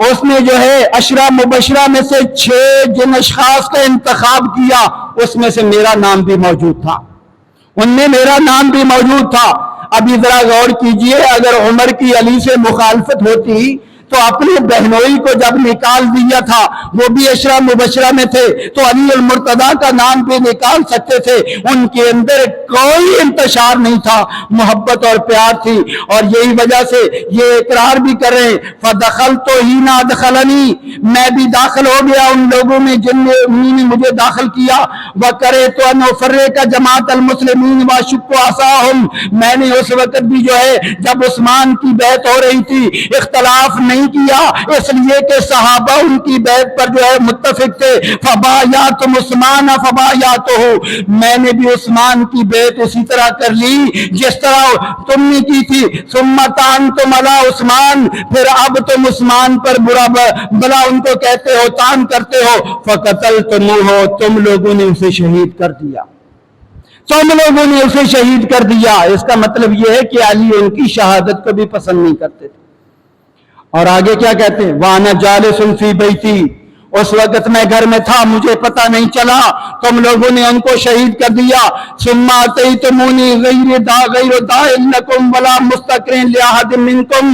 اس نے جو ہے عشرہ مبشرہ میں سے 6 جن اشخاص کا انتخاب کیا اس میں سے میرا نام بھی موجود تھا, ان میں میرا نام بھی موجود تھا. ابھی ذرا غور کیجئے, اگر عمر کی علی سے مخالفت ہوتی تو اپنے بہنوئی کو جب نکال دیا تھا, وہ بھی عشرہ مبشرہ میں تھے, تو علی المرتضیٰ کا نام بھی نکال سکتے تھے. ان کے اندر کوئی انتشار نہیں تھا، محبت اور پیار تھی، اور یہی وجہ سے یہ اقرار بھی کر رہے ہیں فَدَخَلْتُ حِينَ أَدْخَلَنِي، میں بھی داخل ہو گیا ان لوگوں میں جن نے مجھے داخل کیا، وَكَرِهْتُ أَنْ أُفَرِّقَ جَمَاعَةَ الْمُسْلِمِينَ وَأَشُقُّ عَصَاهُمْ، میں نے اس وقت بھی جو ہے جب عثمان کی بیعت ہو رہی تھی اختلاف نہیں کیا، اس لیے کہ صحابہ ان کی بیعت پر جو ہے متفق تھے، فَبَايَعْتُمْ عُثْمَانَ فَبَايَعْتُهُ، میں نے بھی عثمان کی بیعت اسی طرح کر لی جس طرح تم نے کی تھی، ثُمَّ طَعَنْتُمْ عَلَىٰ عثمان، پھر اب تم عثمان پر برا بلا ان کو کہتے ہو، طعن کرتے ہو، فَقَتَلْتُمُوهُ، تم لوگوں نے اسے شہید کر دیا، تم لوگوں نے اسے شہید کر دیا۔ اس کا مطلب یہ ہے کہ علی ان کی شہادت کو بھی پسند نہیں کرتے تھے۔ اور آگے کیا کہتے ہیں وَأَنَا جَالِسٌ فِي بَيْتِي، اس وقت میں گھر میں تھا، مجھے پتہ نہیں چلا، تم لوگوں نے ان کو شہید کر دیا۔ ثُمَّ أَتَيْتُمُونِي غَيْرَ دَاعٍ لَكُمْ وَلَا مُسْتَكْرِهٍ لِأَحَدٍ مِّنكُمْ،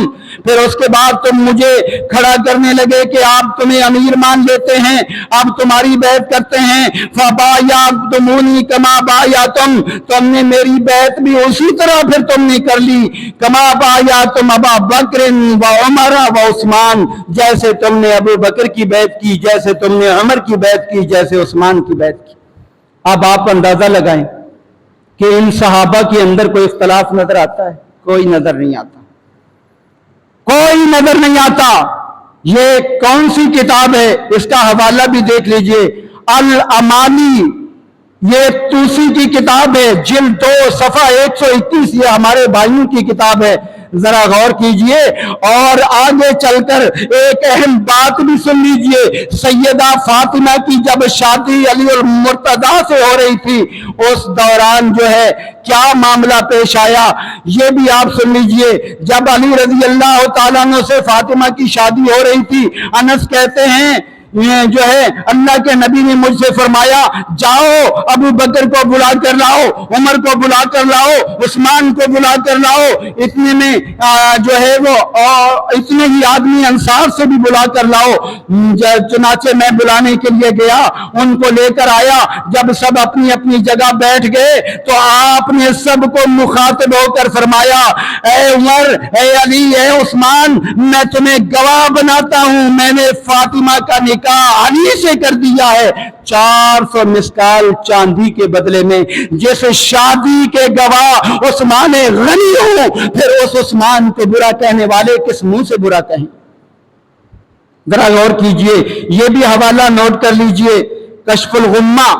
پھر اس کے بعد تم مجھے کھڑا کرنے لگے کہ آپ تمہیں امیر مان لیتے ہیں، اب تمہاری بیعت کرتے ہیں۔ فَبَايَعْتُمُونِي كَمَا بَايَعْتُمْ، تم نے میری بیعت بھی اسی طرح پھر تم نے کر لی، كَمَا بَايَعْتُمْ أَبَا بَكْرٍ وَعُمَرَ وَعُثْمَانَ، جیسے تم نے ابو بکر کی بیعت کی، جیسے تم نے عمر کی بیعت کی، جیسے عثمان کی بیعت کی۔ اب آپ اندازہ لگائیں کہ ان صحابہ کے اندر کوئی اختلاف نظر آتا ہے؟ کوئی نظر نہیں آتا، کوئی نظر نہیں آتا۔ یہ کون سی کتاب ہے؟ اس کا حوالہ بھی دیکھ لیجئے، الامالی، یہ توسی کی کتاب ہے، جلد 2 صفحہ 121، یہ ہمارے بھائیوں کی کتاب ہے، ذرا غور کیجئے۔ اور آگے چل کر ایک اہم بات بھی سن لیجئے، سیدہ فاطمہ کی جب شادی علی المرتضیٰ سے ہو رہی تھی، اس دوران جو ہے کیا معاملہ پیش آیا یہ بھی آپ سن لیجئے۔ جب علی رضی اللہ تعالیٰ عنہ سے فاطمہ کی شادی ہو رہی تھی، انس کہتے ہیں یہ جو ہے اللہ کے نبی نے مجھ سے فرمایا جاؤ ابو بکر کو بلا کر لاؤ، عمر کو بلا کر لاؤ، عثمان کو بلا کر لاؤ، اتنے میں جو ہے وہ اتنے ہی آدمی انصار سے بھی بلا کر لاؤ۔ چنانچہ میں بلانے کے لیے گیا، ان کو لے کر آیا، جب سب اپنی اپنی جگہ بیٹھ گئے تو آپ نے سب کو مخاطب ہو کر فرمایا اے عمر، اے علی، اے عثمان، میں تمہیں گواہ بناتا ہوں، میں نے فاطمہ کا نکاح علی سے کر دیا ہے 400 مسکال چاندی کے بدلے میں۔ جس شادی کے گواہ عثمان غنی ہوں، پھر اس عثمان کو برا کہنے والے کس منہ سے برا کہیں؟ ذرا غور کیجئے، یہ بھی حوالہ نوٹ کر لیجئے، کشف الغمہ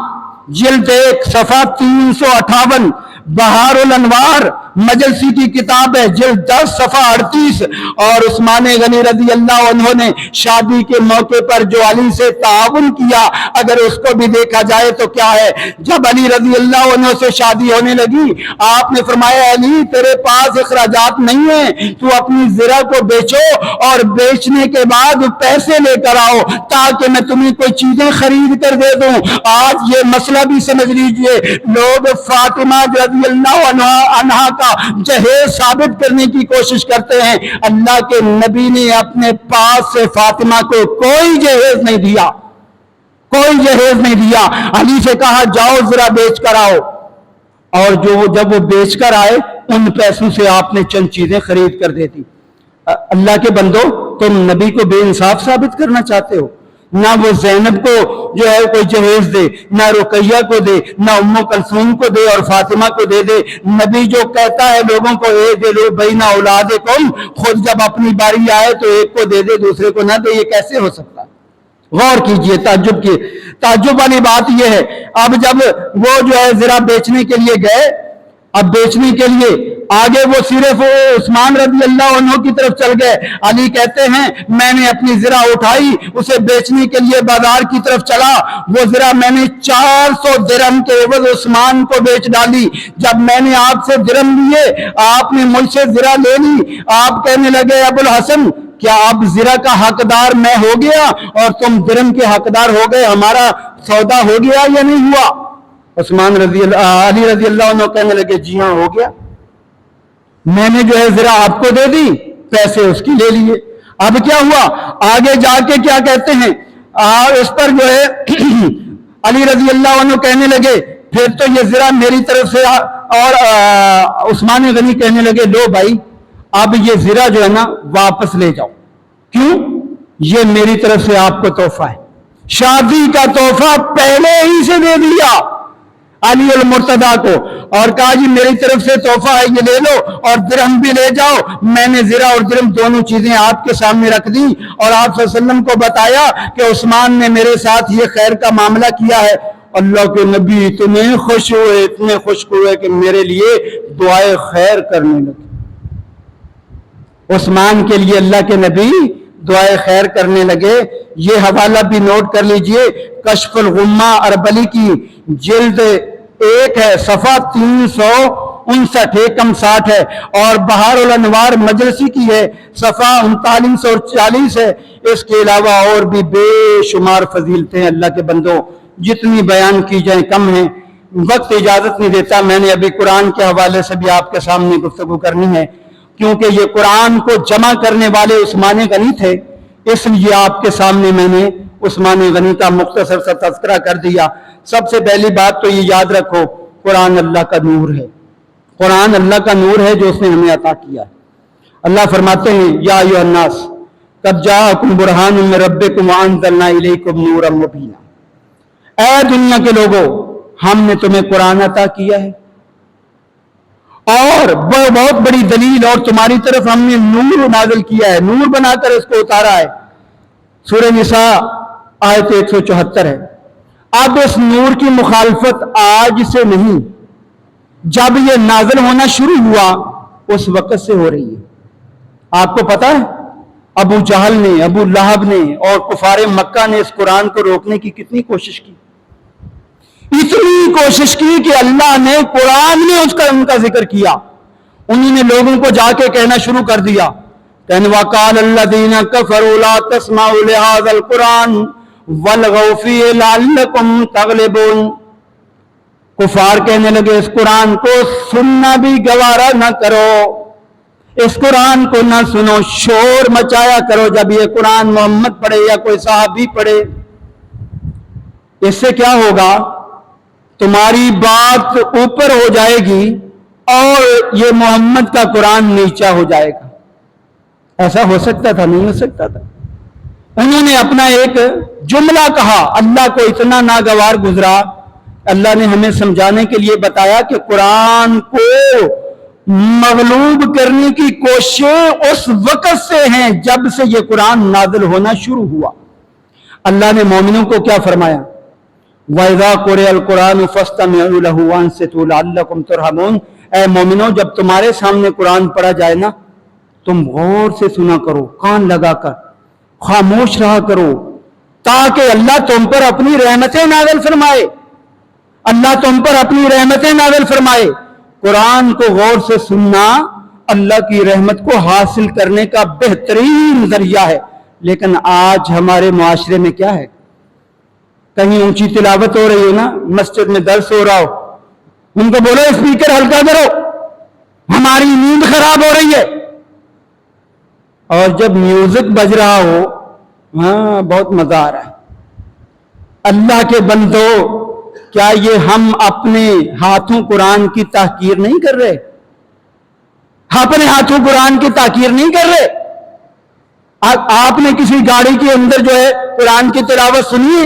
جلد 1 صفحہ 358، بہار الانوار مجلسی کی کتاب ہے، جلد 10 صفحہ 38۔ اور عثمان غنی رضی اللہ عنہ نے شادی کے موقع پر جو علی سے تعاون کیا، اگر اس کو بھی دیکھا جائے تو کیا ہے؟ جب علی رضی اللہ عنہ سے شادی ہونے لگی، آپ نے فرمایا علی تیرے پاس اخراجات نہیں ہیں، تو اپنی زرہ کو بیچو اور بیچنے کے بعد پیسے لے کر آؤ تاکہ میں تمہیں کوئی چیزیں خرید کر دے دوں۔ آج یہ مسئلہ بھی سمجھ لیجئے، لوگ فاطمہ رضی اللہ عنہا کا جہیز ثابت کرنے کی کوشش کرتے ہیں، اللہ کے نبی نے اپنے پاس سے فاطمہ کو کوئی جہیز نہیں دیا، کوئی جہیز نہیں دیا۔ علی سے کہا جاؤ ذرا بیچ کر آؤ، اور جب وہ بیچ کر آئے ان پیسوں سے آپ نے چند چیزیں خرید کر دے دی۔ اللہ کے بندو، تم نبی کو بے انصاف ثابت کرنا چاہتے ہو؟ نہ وہ زینب کو جو ہے کوئی جہیز دے، نہ رقیہ کو دے، نہ ام کلثوم کو دے اور فاطمہ کو دے دے۔ نبی جو کہتا ہے لوگوں کو اے دے لو بین اولادکم، خود جب اپنی باری آئے تو ایک کو دے دے دوسرے کو نہ دے، یہ کیسے ہو سکتا؟ غور کیجئے، تعجب والی بات یہ ہے۔ اب جب وہ جو ہے زرہ بیچنے کے لیے گئے، اب بیچنے کے لیے آگے وہ صرف عثمان رضی اللہ عنہ کی طرف چل گئے۔ علی کہتے ہیں میں نے اپنی زرہ اٹھائی، اسے بیچنے کے لیے بازار کی طرف چلا، وہ زرہ میں نے 400 درہم کے عوض عثمان کو بیچ ڈالی۔ جب میں نے آپ سے درہم لیے، آپ نے مجھ سے زرہ لے لی۔ آپ کہنے لگے ابو الحسن، کیا اب زرہ کا حقدار میں ہو گیا اور تم درہم کے حقدار ہو گئے؟ ہمارا سودا ہو گیا یا نہیں ہوا؟ علی رضی اللہ عنہ کہنے لگے جی ہاں ہو گیا، میں نے جو ہے زرہ آپ کو دے دی، پیسے اس کی لے لیے۔ اب کیا ہوا؟ آگے جا کے کیا کہتے ہیں، اس پر جو ہے علی رضی اللہ عنہ کہنے لگے پھر تو یہ زرہ میری طرف سے اور عثمان غنی کہنے لگے لو بھائی اب یہ زرہ جو ہے نا واپس لے جاؤ. کیوں؟ یہ میری طرف سے آپ کو تحفہ ہے. شادی کا تحفہ پہلے ہی سے دے دیا علی المرتضیٰ کو اور کہا جی میری طرف سے تحفہ ہے یہ لے لو اور درہم بھی لے جاؤ. میں نے زرہ اور درہم دونوں چیزیں آپ کے سامنے رکھ دی اور آپ صلی اللہ علیہ وسلم کو بتایا کہ عثمان نے میرے ساتھ یہ خیر کا معاملہ کیا ہے. اللہ کے نبی اتنے خوش ہوئے کہ میرے لیے دعائے خیر کرنے لگے. عثمان کے لیے اللہ کے نبی دعائے خیر کرنے لگے. یہ حوالہ بھی نوٹ کر لیجئے, کشف الغمہ اربلی کی جلد 1 ہے, صفحہ 359 ایکم 60 ہے, اور بہار الانوار مجلسی کی ہے, صفحہ 39 اور 40 ہے. اس کے علاوہ اور بھی بے شمار فضیلتیں اللہ کے بندوں, جتنی بیان کی جائیں کم ہیں. وقت اجازت نہیں دیتا. میں نے ابھی قرآن کے حوالے سے بھی آپ کے سامنے گفتگو کرنی ہے کیونکہ یہ قرآن کو جمع کرنے والے عثمان غنی تھے, اس لیے آپ کے سامنے میں نے عثمان غنی کا مختصر سا تذکرہ کر دیا. سب سے پہلی بات تو یہ یاد رکھو, قرآن اللہ کا نور ہے. قرآن اللہ کا نور ہے جو اس نے ہمیں عطا کیا ہے. اللہ فرماتے ہیں یا ایھا الناس قد جاءکم برہان من ربکم وانزلنا الیکم نورا مبینا. اے دنیا کے لوگوں, ہم نے تمہیں قرآن عطا کیا ہے اور بہت بڑی دلیل, اور تمہاری طرف ہم نے نور نازل کیا ہے, نور بنا کر اس کو اتارا ہے. سورہ نساء آیت 174 ہے. اب اس نور کی مخالفت آج سے نہیں, جب یہ نازل ہونا شروع ہوا اس وقت سے ہو رہی ہے. آپ کو پتا ہے ابو جہل نے, ابو لہب نے اور کفار مکہ نے اس قرآن کو روکنے کی کتنی کوشش کی. اتنی کوشش کی کہ اللہ نے قرآن میں ان کا ذکر کیا. انہوں نے لوگوں کو جا کے کہنا شروع کر دیا, وَقَالَ الَّذِينَ كَفَرُوا لَا تَسْمَعُوا لِهَذَا الْقُرْآنِ وَالْغَوْا فِيهِ لَعَلَّكُمْ تَغْلِبُونَ. کفار کہنے لگے اس قرآن کو سننا بھی گوارا نہ کرو, اس قرآن کو نہ سنو, شور مچایا کرو جب یہ قرآن محمد پڑھے یا کوئی صحابی پڑھے. اس سے کیا ہوگا, تمہاری بات اوپر ہو جائے گی اور یہ محمد کا قرآن نیچا ہو جائے گا. ایسا ہو سکتا تھا؟ نہیں ہو سکتا تھا. انہوں نے اپنا ایک جملہ کہا, اللہ کو اتنا ناگوار گزرا. اللہ نے ہمیں سمجھانے کے لیے بتایا کہ قرآن کو مغلوب کرنے کی کوششیں اس وقت سے ہیں جب سے یہ قرآن نازل ہونا شروع ہوا. اللہ نے مومنوں کو کیا فرمایا, وَإِذَا قُرِئَ الْقُرْآنُ فَاسْتَمِعُوا لَهُ وَأَنصِتُوا لَعَلَّكُمْ تُرْحَمُونَ. اے مومنوں, جب تمہارے سامنے قرآن پڑھا جائے نا تم غور سے سنا کرو, کان لگا کر خاموش رہا کرو, تاکہ اللہ تم پر اپنی رحمتیں نازل فرمائے. اللہ تم پر اپنی رحمتیں نازل فرمائے. قرآن کو غور سے سننا اللہ کی رحمت کو حاصل کرنے کا بہترین ذریعہ ہے. لیکن آج ہمارے معاشرے میں کیا ہے, کہیں اونچی تلاوت ہو رہی ہے نا, مسجد میں درس ہو رہا ہو, ان کو بولو اسپیکر ہلکا کرو, ہماری نیند خراب ہو رہی ہے. اور جب میوزک بج رہا ہو, ہاں بہت مزہ آ رہا ہے. اللہ کے بندو, کیا یہ ہم اپنے ہاتھوں قرآن کی تحقیر نہیں کر رہے؟ اپنے ہاتھوں قرآن کی تحقیر نہیں کر رہے؟ آپ نے کسی گاڑی کے اندر جو ہے قرآن کی تلاوت سنی؟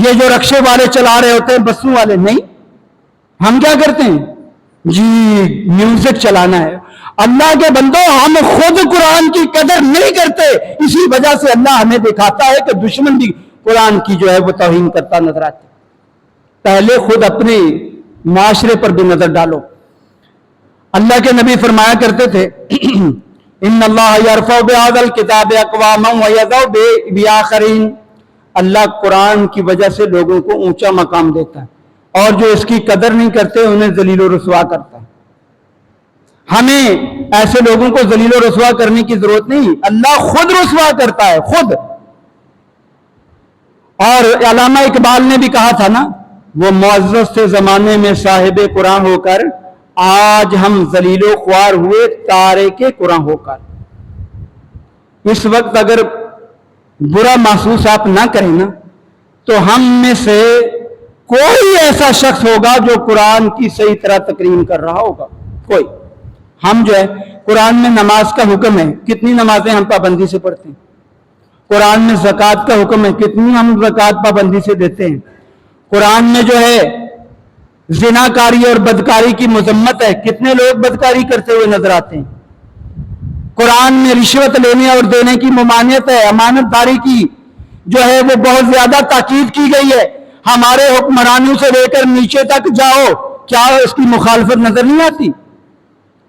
یہ جو رکشے والے چلا رہے ہوتے ہیں, بسوں والے, نہیں. ہم کیا کرتے ہیں جی, میوزک چلانا ہے. اللہ کے بندو, ہم خود قرآن کی قدر نہیں کرتے, اسی وجہ سے اللہ ہمیں دکھاتا ہے کہ دشمن بھی قرآن کی جو ہے وہ توہین کرتا نظر آتا. پہلے خود اپنے معاشرے پر بھی نظر ڈالو. اللہ کے نبی فرمایا کرتے تھے ان اللہ یرفع بہذا الکتاب اقواما ویضع بآخرین. اللہ قرآن کی وجہ سے لوگوں کو اونچا مقام دیتا ہے, اور جو اس کی قدر نہیں کرتے انہیں ذلیل و رسوا کرتا ہے. ہمیں ایسے لوگوں کو ذلیل و رسوا کرنے کی ضرورت نہیں, اللہ خود رسوا کرتا ہے, خود. اور علامہ اقبال نے بھی کہا تھا نا, وہ معزز سے زمانے میں صاحب قرآن ہو کر آج ہم ذلیل و خوار ہوئے تارک قرآن ہو کر. اس وقت اگر برا محسوس آپ نہ کریں نا, تو ہم میں سے کوئی ایسا شخص ہوگا جو قرآن کی صحیح طرح تقریم کر رہا ہوگا؟ کوئی. ہم جو ہے قرآن میں نماز کا حکم ہے، کتنی نمازیں ہم پابندی سے پڑھتے ہیں. قرآن میں زکوٰۃ کا حکم ہے، کتنی ہم زکوٰۃ پابندی سے دیتے ہیں. قرآن میں جو ہے زنا کاری اور بدکاری کی مذمت ہے، کتنے لوگ بدکاری کرتے ہوئے نظر آتے ہیں. قرآن میں رشوت لینے اور دینے کی ممانعت ہے، امانت داری کی جو ہے وہ بہت زیادہ تاکید کی گئی ہے. ہمارے حکمرانوں سے لے کر نیچے تک جاؤ، کیا اس کی مخالفت نظر نہیں آتی؟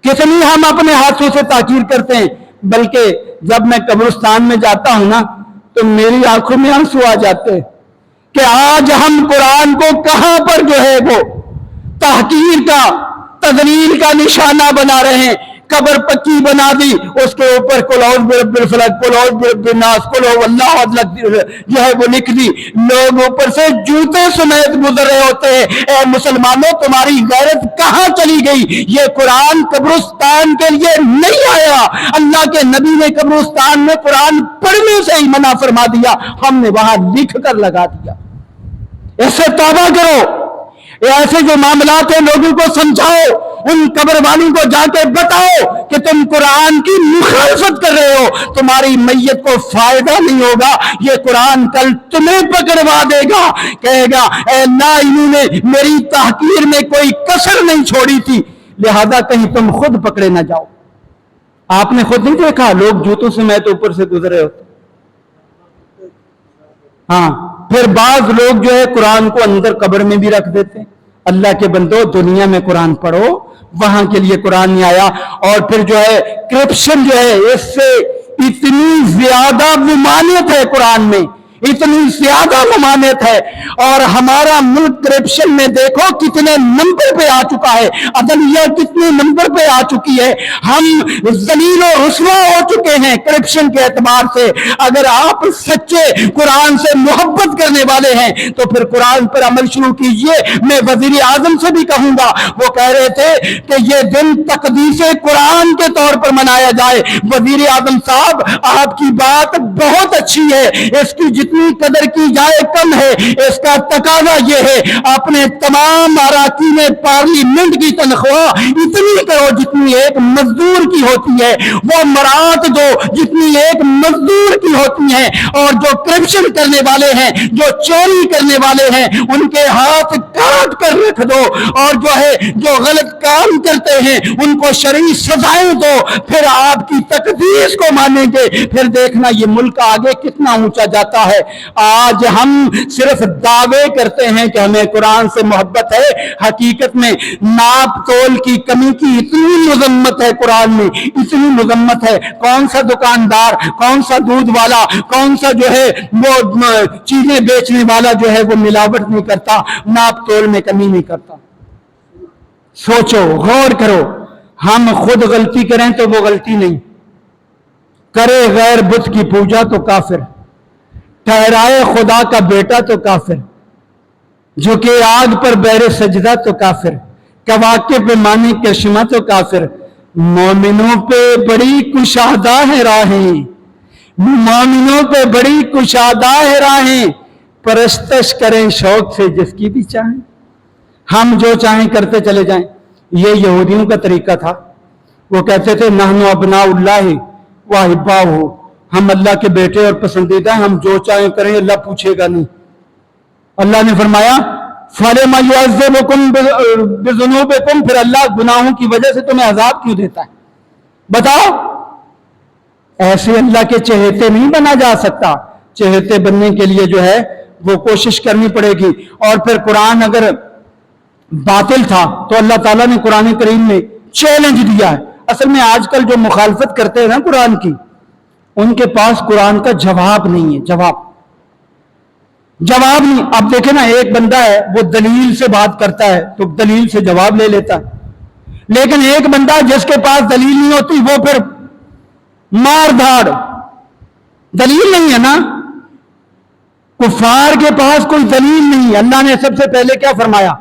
کتنی ہم اپنے ہاتھوں سے تاکیر کرتے ہیں. بلکہ جب میں قبرستان میں جاتا ہوں نا تو میری آنکھوں میں آنسو آ جاتے ہیں کہ آج ہم قرآن کو کہاں پر جو ہے وہ تحقیر کا، تذلیل کا نشانہ بنا رہے ہیں. قبر پکی بنا دی، اس کے اوپر قل اعوذ برب الفلق، قل اعوذ برب الناس، قل هو اللہ احد جو ہے وہ لکھ دی. لوگ اوپر سے جوتے سمیت گزر رہے ہوتے ہیں. اے مسلمانوں، تمہاری غیرت کہاں چلی گئی؟ یہ قرآن قبرستان کے لیے نہیں آیا. اللہ کے نبی نے قبرستان میں قرآن پڑھنے سے ہی منع فرما دیا، ہم نے وہاں لکھ کر لگا دیا. اس سے توبہ کرو. ایسے جو معاملات ہیں لوگوں کو سمجھاؤ، ان قبر والوں کو جا کے بتاؤ کہ تم قرآن کی مخالفت کر رہے ہو، تمہاری میت کو فائدہ نہیں ہوگا. یہ قرآن کل تمہیں پکڑوا دے گا، کہے گا اے اللہ انہوں نے میری تحقیر میں کوئی کسر نہیں چھوڑی تھی، لہذا کہیں تم خود پکڑے نہ جاؤ. آپ نے خود نہیں دیکھا لوگ جوتوں سے میں تو اوپر سے گزرے ہوتے. ہاں، پھر بعض لوگ جو ہے قرآن کو اندر قبر میں بھی رکھ دیتے ہیں. اللہ کے بندو، دنیا میں قرآن پڑھو، وہاں کے لیے قرآن نہیں آیا. اور پھر جو ہے کرپشن جو ہے، اس سے اتنی زیادہ ممانعت ہے قرآن میں، اتنی زیادہ ممانعت ہے. اور ہمارا ملک کرپشن میں دیکھو کتنے نمبر پہ آ چکا ہے، عدلیہ کتنے نمبر پہ آ چکی ہے. ہم ذلیل و رسوا ہو چکے ہیں کرپشن کے اعتبار سے. اگر آپ سچے قرآن سے محبت کرنے والے ہیں تو پھر قرآن پر عمل شروع کیجئے. میں وزیر اعظم سے بھی کہوں گا، وہ کہہ رہے تھے کہ یہ دن تقدیس قرآن کے طور پر منایا جائے. وزیر اعظم صاحب، آپ کی بات بہت اچھی ہے، اس کی جتنی قدر کی جائے کم ہے. اس کا تقاضا یہ ہے اپنے تمام اراکین پارلیمنٹ کی تنخواہ اتنی کرو جتنی ایک مزدور کی ہوتی ہے، وہ مراد دو جتنی ایک مزدور کی ہوتی ہیں. اور جو کرپشن کرنے والے ہیں، جو چوری کرنے والے ہیں، ان کے ہاتھ کاٹ کر رکھ دو. اور جو ہے جو غلط کام کرتے ہیں ان کو شرعی سزائیں دو. پھر آپ کی تقدیس کو مانیں گے، پھر دیکھنا یہ ملک آگے کتنا اونچا جاتا ہے. آج ہم صرف دعوے کرتے ہیں کہ ہمیں قرآن سے محبت ہے، حقیقت میں ناپ تول کی کمی کی اتنی مذمت ہے قرآن میں، اتنی مذمت ہے. کون سا دکاندار، کون سا دودھ والا، کون سا جو ہے وہ چیزیں بیچنے والا جو ہے وہ ملاوٹ نہیں کرتا، ناپ تول میں کمی نہیں کرتا؟ سوچو، غور کرو. ہم خود غلطی کریں تو وہ غلطی نہیں، کرے غیر بت کی پوجا تو کافر، ٹھہرائے خدا کا بیٹا تو کافر، جھکے آگ پر بہر سجدہ تو کافر، کواکب پہ مانے کرشمہ تو کافر. مومنوں پہ بڑی کشادہ ہے راہیں، مومنوں پہ بڑی کشادہ ہے راہیں، پرستش کریں شوق سے جس کی بھی چاہیں. ہم جو چاہیں کرتے چلے جائیں. یہ یہودیوں کا طریقہ تھا. وہ کہتے تھے نحن ابناء اللہ واحباؤہ، ہم اللہ کے بیٹے اور پسندیدہ ہیں، ہم جو چاہیں کریں اللہ پوچھے گا نہیں. اللہ نے فرمایا فَلِمَ يُعَذِّبُكُمْ بِذُنُوبِكُمْ، پھر اللہ گناہوں کی وجہ سے تمہیں عذاب کیوں دیتا ہے؟ بتاؤ. ایسے اللہ کے چہیتے نہیں بنا جا سکتا. چہیتے بننے کے لیے جو ہے وہ کوشش کرنی پڑے گی. اور پھر قرآن اگر باطل تھا تو اللہ تعالیٰ نے قرآن کریم میں چیلنج دیا ہے. اصل میں آج کل جو مخالفت کرتے ہیں نا قرآن کی، ان کے پاس قرآن کا جواب نہیں ہے. جواب نہیں. اب دیکھیں نا، ایک بندہ ہے وہ دلیل سے بات کرتا ہے تو دلیل سے جواب لے لیتا ہے. لیکن ایک بندہ جس کے پاس دلیل نہیں ہوتی وہ پھر مار دھاڑ. دلیل نہیں ہے نا، کفار کے پاس کوئی دلیل نہیں ہے. اللہ نے سب سے پہلے کیا فرمایا؟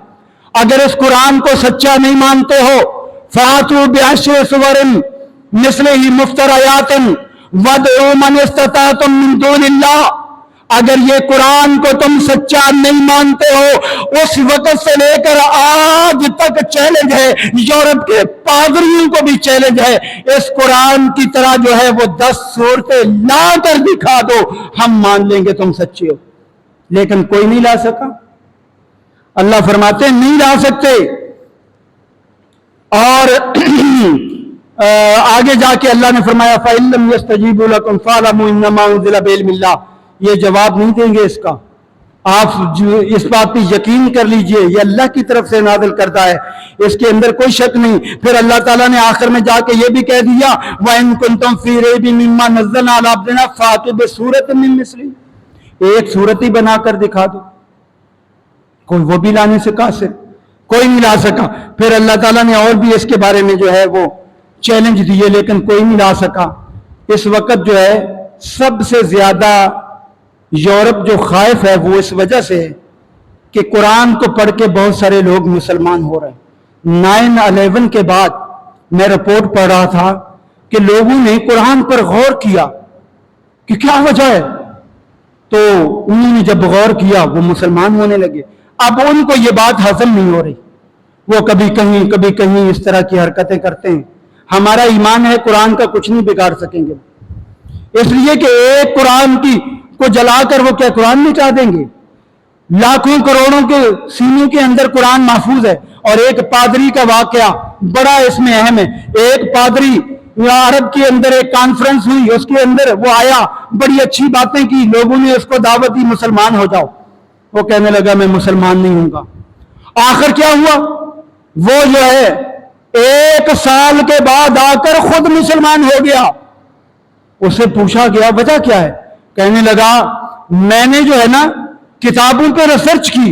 اگر اس قرآن کو سچا نہیں مانتے ہو فَاتُوا بِعَشْرِ سُوَرٍ مِثْلِهِ مُفْتَرَيَاتٍ وَادْعُوا مَنِ اسْتَطَعْتُم مِّن دُونِ اللَّهِ. اگر یہ قرآن کو تم سچا نہیں مانتے ہو، اس وقت سے لے کر آج تک چیلنج ہے، یورپ کے پادریوں کو بھی چیلنج ہے، اس قرآن کی طرح جو ہے وہ 10 صورتیں لا کر دکھا دو، ہم مان لیں گے تم سچے ہو، لیکن کوئی نہیں لا سکا۔ اللہ فرماتے ہیں نہیں لا سکتے۔ اور آگے جا کے اللہ نے فرمایا فَإِن لَّمْ يَسْتَجِيبُوا لَكُمْ فَاعْلَمُوا إِنَّمَا أُنزِلَ بِعِلْمِ اللَّهِ، یہ جواب نہیں دیں گے اس کا، آپ اس بات پہ یقین کر لیجئے یہ اللہ کی طرف سے نازل کردہ ہے، اس کے اندر کوئی شک نہیں۔ پھر اللہ تعالیٰ نے آخر میں جا کے یہ بھی کہہ دیا وَإِن كُنتُمْ فِي رَيْبٍ مِّمَّا نَزَّلْنَا عَلَىٰ عَبْدِنَا فَأْتُوا بِسُورَةٍ مِّن مِّثْلِهِ، ایک سورت ہی بنا کر دکھا دو، کوئی وہ بھی لانے سے قاصر، کوئی نہیں لا سکا۔ پھر اللہ تعالیٰ نے اور بھی اس کے بارے میں جو ہے وہ چیلنج دیے، لیکن کوئی نہیں لا سکا۔ اس وقت جو ہے سب سے زیادہ یورپ جو خائف ہے وہ اس وجہ سے ہے کہ قرآن کو پڑھ کے بہت سارے لوگ مسلمان ہو رہے ہیں۔ 9/11 کے بعد میں رپورٹ پڑھ رہا تھا کہ لوگوں نے قرآن پر غور کیا کہ کیا وجہ ہے، تو انہوں نے جب غور کیا وہ مسلمان ہونے لگے۔ اب ان کو یہ بات ہضم نہیں ہو رہی، وہ کبھی کہیں اس طرح کی حرکتیں کرتے ہیں۔ ہمارا ایمان ہے قرآن کا کچھ نہیں بگاڑ سکیں گے، اس لیے کہ ایک قرآن کو جلا کر وہ کیا قرآن مٹا دیں گے؟ لاکھوں کروڑوں کے سینوں کے اندر قرآن محفوظ ہے۔ اور ایک پادری کا واقعہ بڑا اس میں اہم ہے۔ ایک پادری عرب کے اندر ایک کانفرنس ہوئی، اس کے اندر وہ آیا، بڑی اچھی باتیں کی، لوگوں نے اس کو دعوت دی مسلمان ہو جاؤ، وہ کہنے لگا میں مسلمان نہیں ہوں گا۔ آخر کیا ہوا؟ وہ جو ہے 1 سال کے بعد آ کر خود مسلمان ہو گیا۔ اسے پوچھا گیا وجہ کیا ہے؟ کہنے لگا میں نے جو ہے نا کتابوں پہ ریسرچ کی،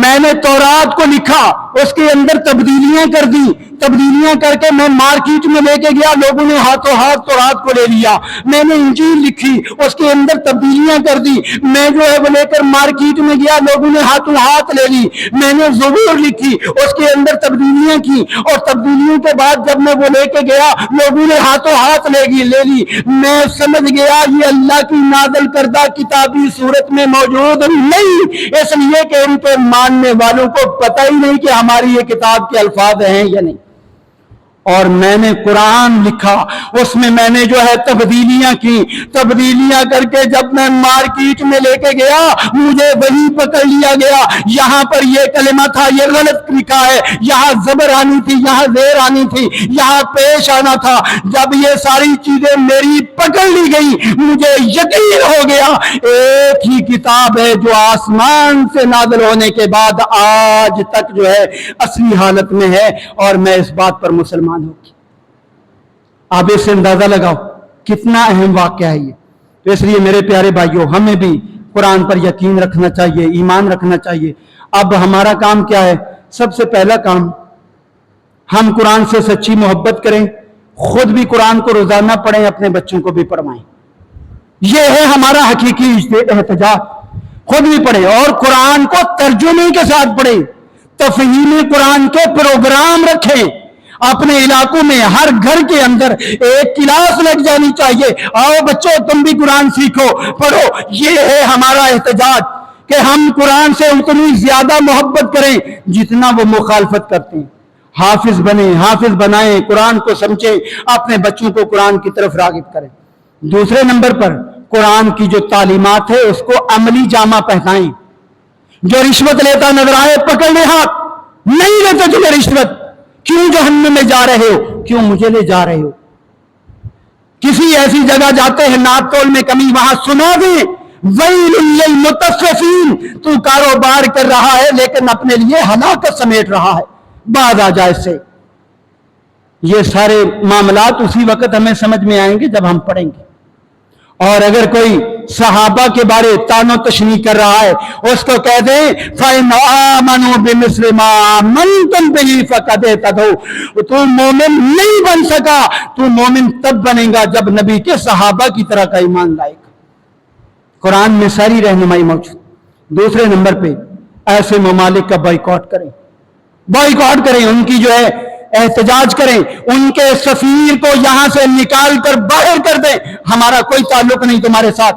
میں نے تورات کو لکھا، اس کے اندر تبدیلیاں کر دی، تبدیلیاں کر کے میں مارکیٹ میں لے کے گیا، لوگوں نے ہاتھوں ہاتھ تورات کو لے لیا۔ میں نے انجیل لکھی، اس کے اندر تبدیلیاں کر دی، میں جو ہے وہ لے کر مارکیٹ میں گیا، لوگوں نے ہاتھوں ہاتھ لے لی۔ میں نے زبور لکھی، اس کے اندر تبدیلیاں کی، اور تبدیلیوں کے بعد جب میں وہ لے کے گیا لوگوں نے ہاتھوں ہاتھ لے لی۔ میں سمجھ گیا یہ اللہ کی نازل کردہ کتابی صورت میں موجود نہیں، اس لیے کہ ان پہ ماننے والوں کو پتہ ہی نہیں کہ ہماری یہ کتاب کے الفاظ ہیں یا نہیں۔ اور میں نے قرآن لکھا، اس میں میں نے جو ہے تبدیلیاں کی، تبدیلیاں کر کے جب میں مارکیٹ میں لے کے گیا مجھے وہی پکڑ لیا گیا، یہاں پر یہ کلمہ تھا یہ غلط لکھا ہے، یہاں زبر آنی تھی، یہاں زیر آنی تھی، یہاں پیش آنا تھا۔ جب یہ ساری چیزیں میری پکڑ لی گئی مجھے یقین ہو گیا ایک ہی کتاب ہے جو آسمان سے نازل ہونے کے بعد آج تک جو ہے اصلی حالت میں ہے، اور میں اس بات پر مسلمان ہوگی۔ آپ اس سے اندازہ لگاؤ کتنا اہم واقعہ ہے یہ۔ تو اس لیے میرے پیارے بھائیوں ہمیں بھی قرآن پر یقین رکھنا چاہیے، ایمان رکھنا چاہیے۔ اب ہمارا کام کیا ہے؟ سب سے پہلا کام ہم قرآن سے سچی محبت کریں، خود بھی قرآن کو روزانہ پڑھیں، اپنے بچوں کو بھی پڑھوائیں۔ یہ ہے ہمارا حقیقی احتجاج۔ خود بھی پڑھیں اور قرآن کو ترجمے کے ساتھ پڑھیں، تفہیم قرآن کے پروگرام رکھیں۔ اپنے علاقوں میں ہر گھر کے اندر ایک کلاس لگ جانی چاہیے، آؤ بچوں تم بھی قرآن سیکھو پڑھو۔ یہ ہے ہمارا احتجاج کہ ہم قرآن سے اتنی زیادہ محبت کریں جتنا وہ مخالفت کرتے ہیں۔ حافظ بنیں، حافظ بنائیں، قرآن کو سمجھیں، اپنے بچوں کو قرآن کی طرف راغب کریں۔ دوسرے نمبر پر قرآن کی جو تعلیمات ہے اس کو عملی جامہ پہنائیں۔ جو رشوت لیتا نظر آئے پکڑ لے ہاتھ، نہیں لیتے تمہیں رشوت، کیوں جہنم میں جا رہے ہو، کیوں مجھے لے جا رہے ہو؟ کسی ایسی جگہ جاتے ہیں ناپ تول میں کمی، وہاں سنا دیں ویل للمطففین، تو کاروبار کر رہا ہے لیکن اپنے لیے ہلاکت سمیٹ رہا ہے، بعد آ جائے سے۔ یہ سارے معاملات اسی وقت ہمیں سمجھ میں آئیں گے جب ہم پڑھیں گے۔ اور اگر کوئی صحابہ کے بارے تان و تشنیع کر رہا ہے اس کو کہہ دیں فَإِنْ آمَنُوا بِمِثْلِ مَا آمَنْتُمْ بِهِ فَقَدْ اهْتَدَوْا۔ تو مومن نہیں بن سکا، تو مومن تب بنے گا جب نبی کے صحابہ کی طرح کا ایمان لائے گا۔ قرآن میں ساری رہنمائی موجود۔ دوسرے نمبر پہ ایسے ممالک کا بائیکاٹ کریں، بائیکاٹ کریں، ان کی جو ہے احتجاج کریں، ان کے سفیر کو یہاں سے نکال کر باہر کر دیں، ہمارا کوئی تعلق نہیں تمہارے ساتھ،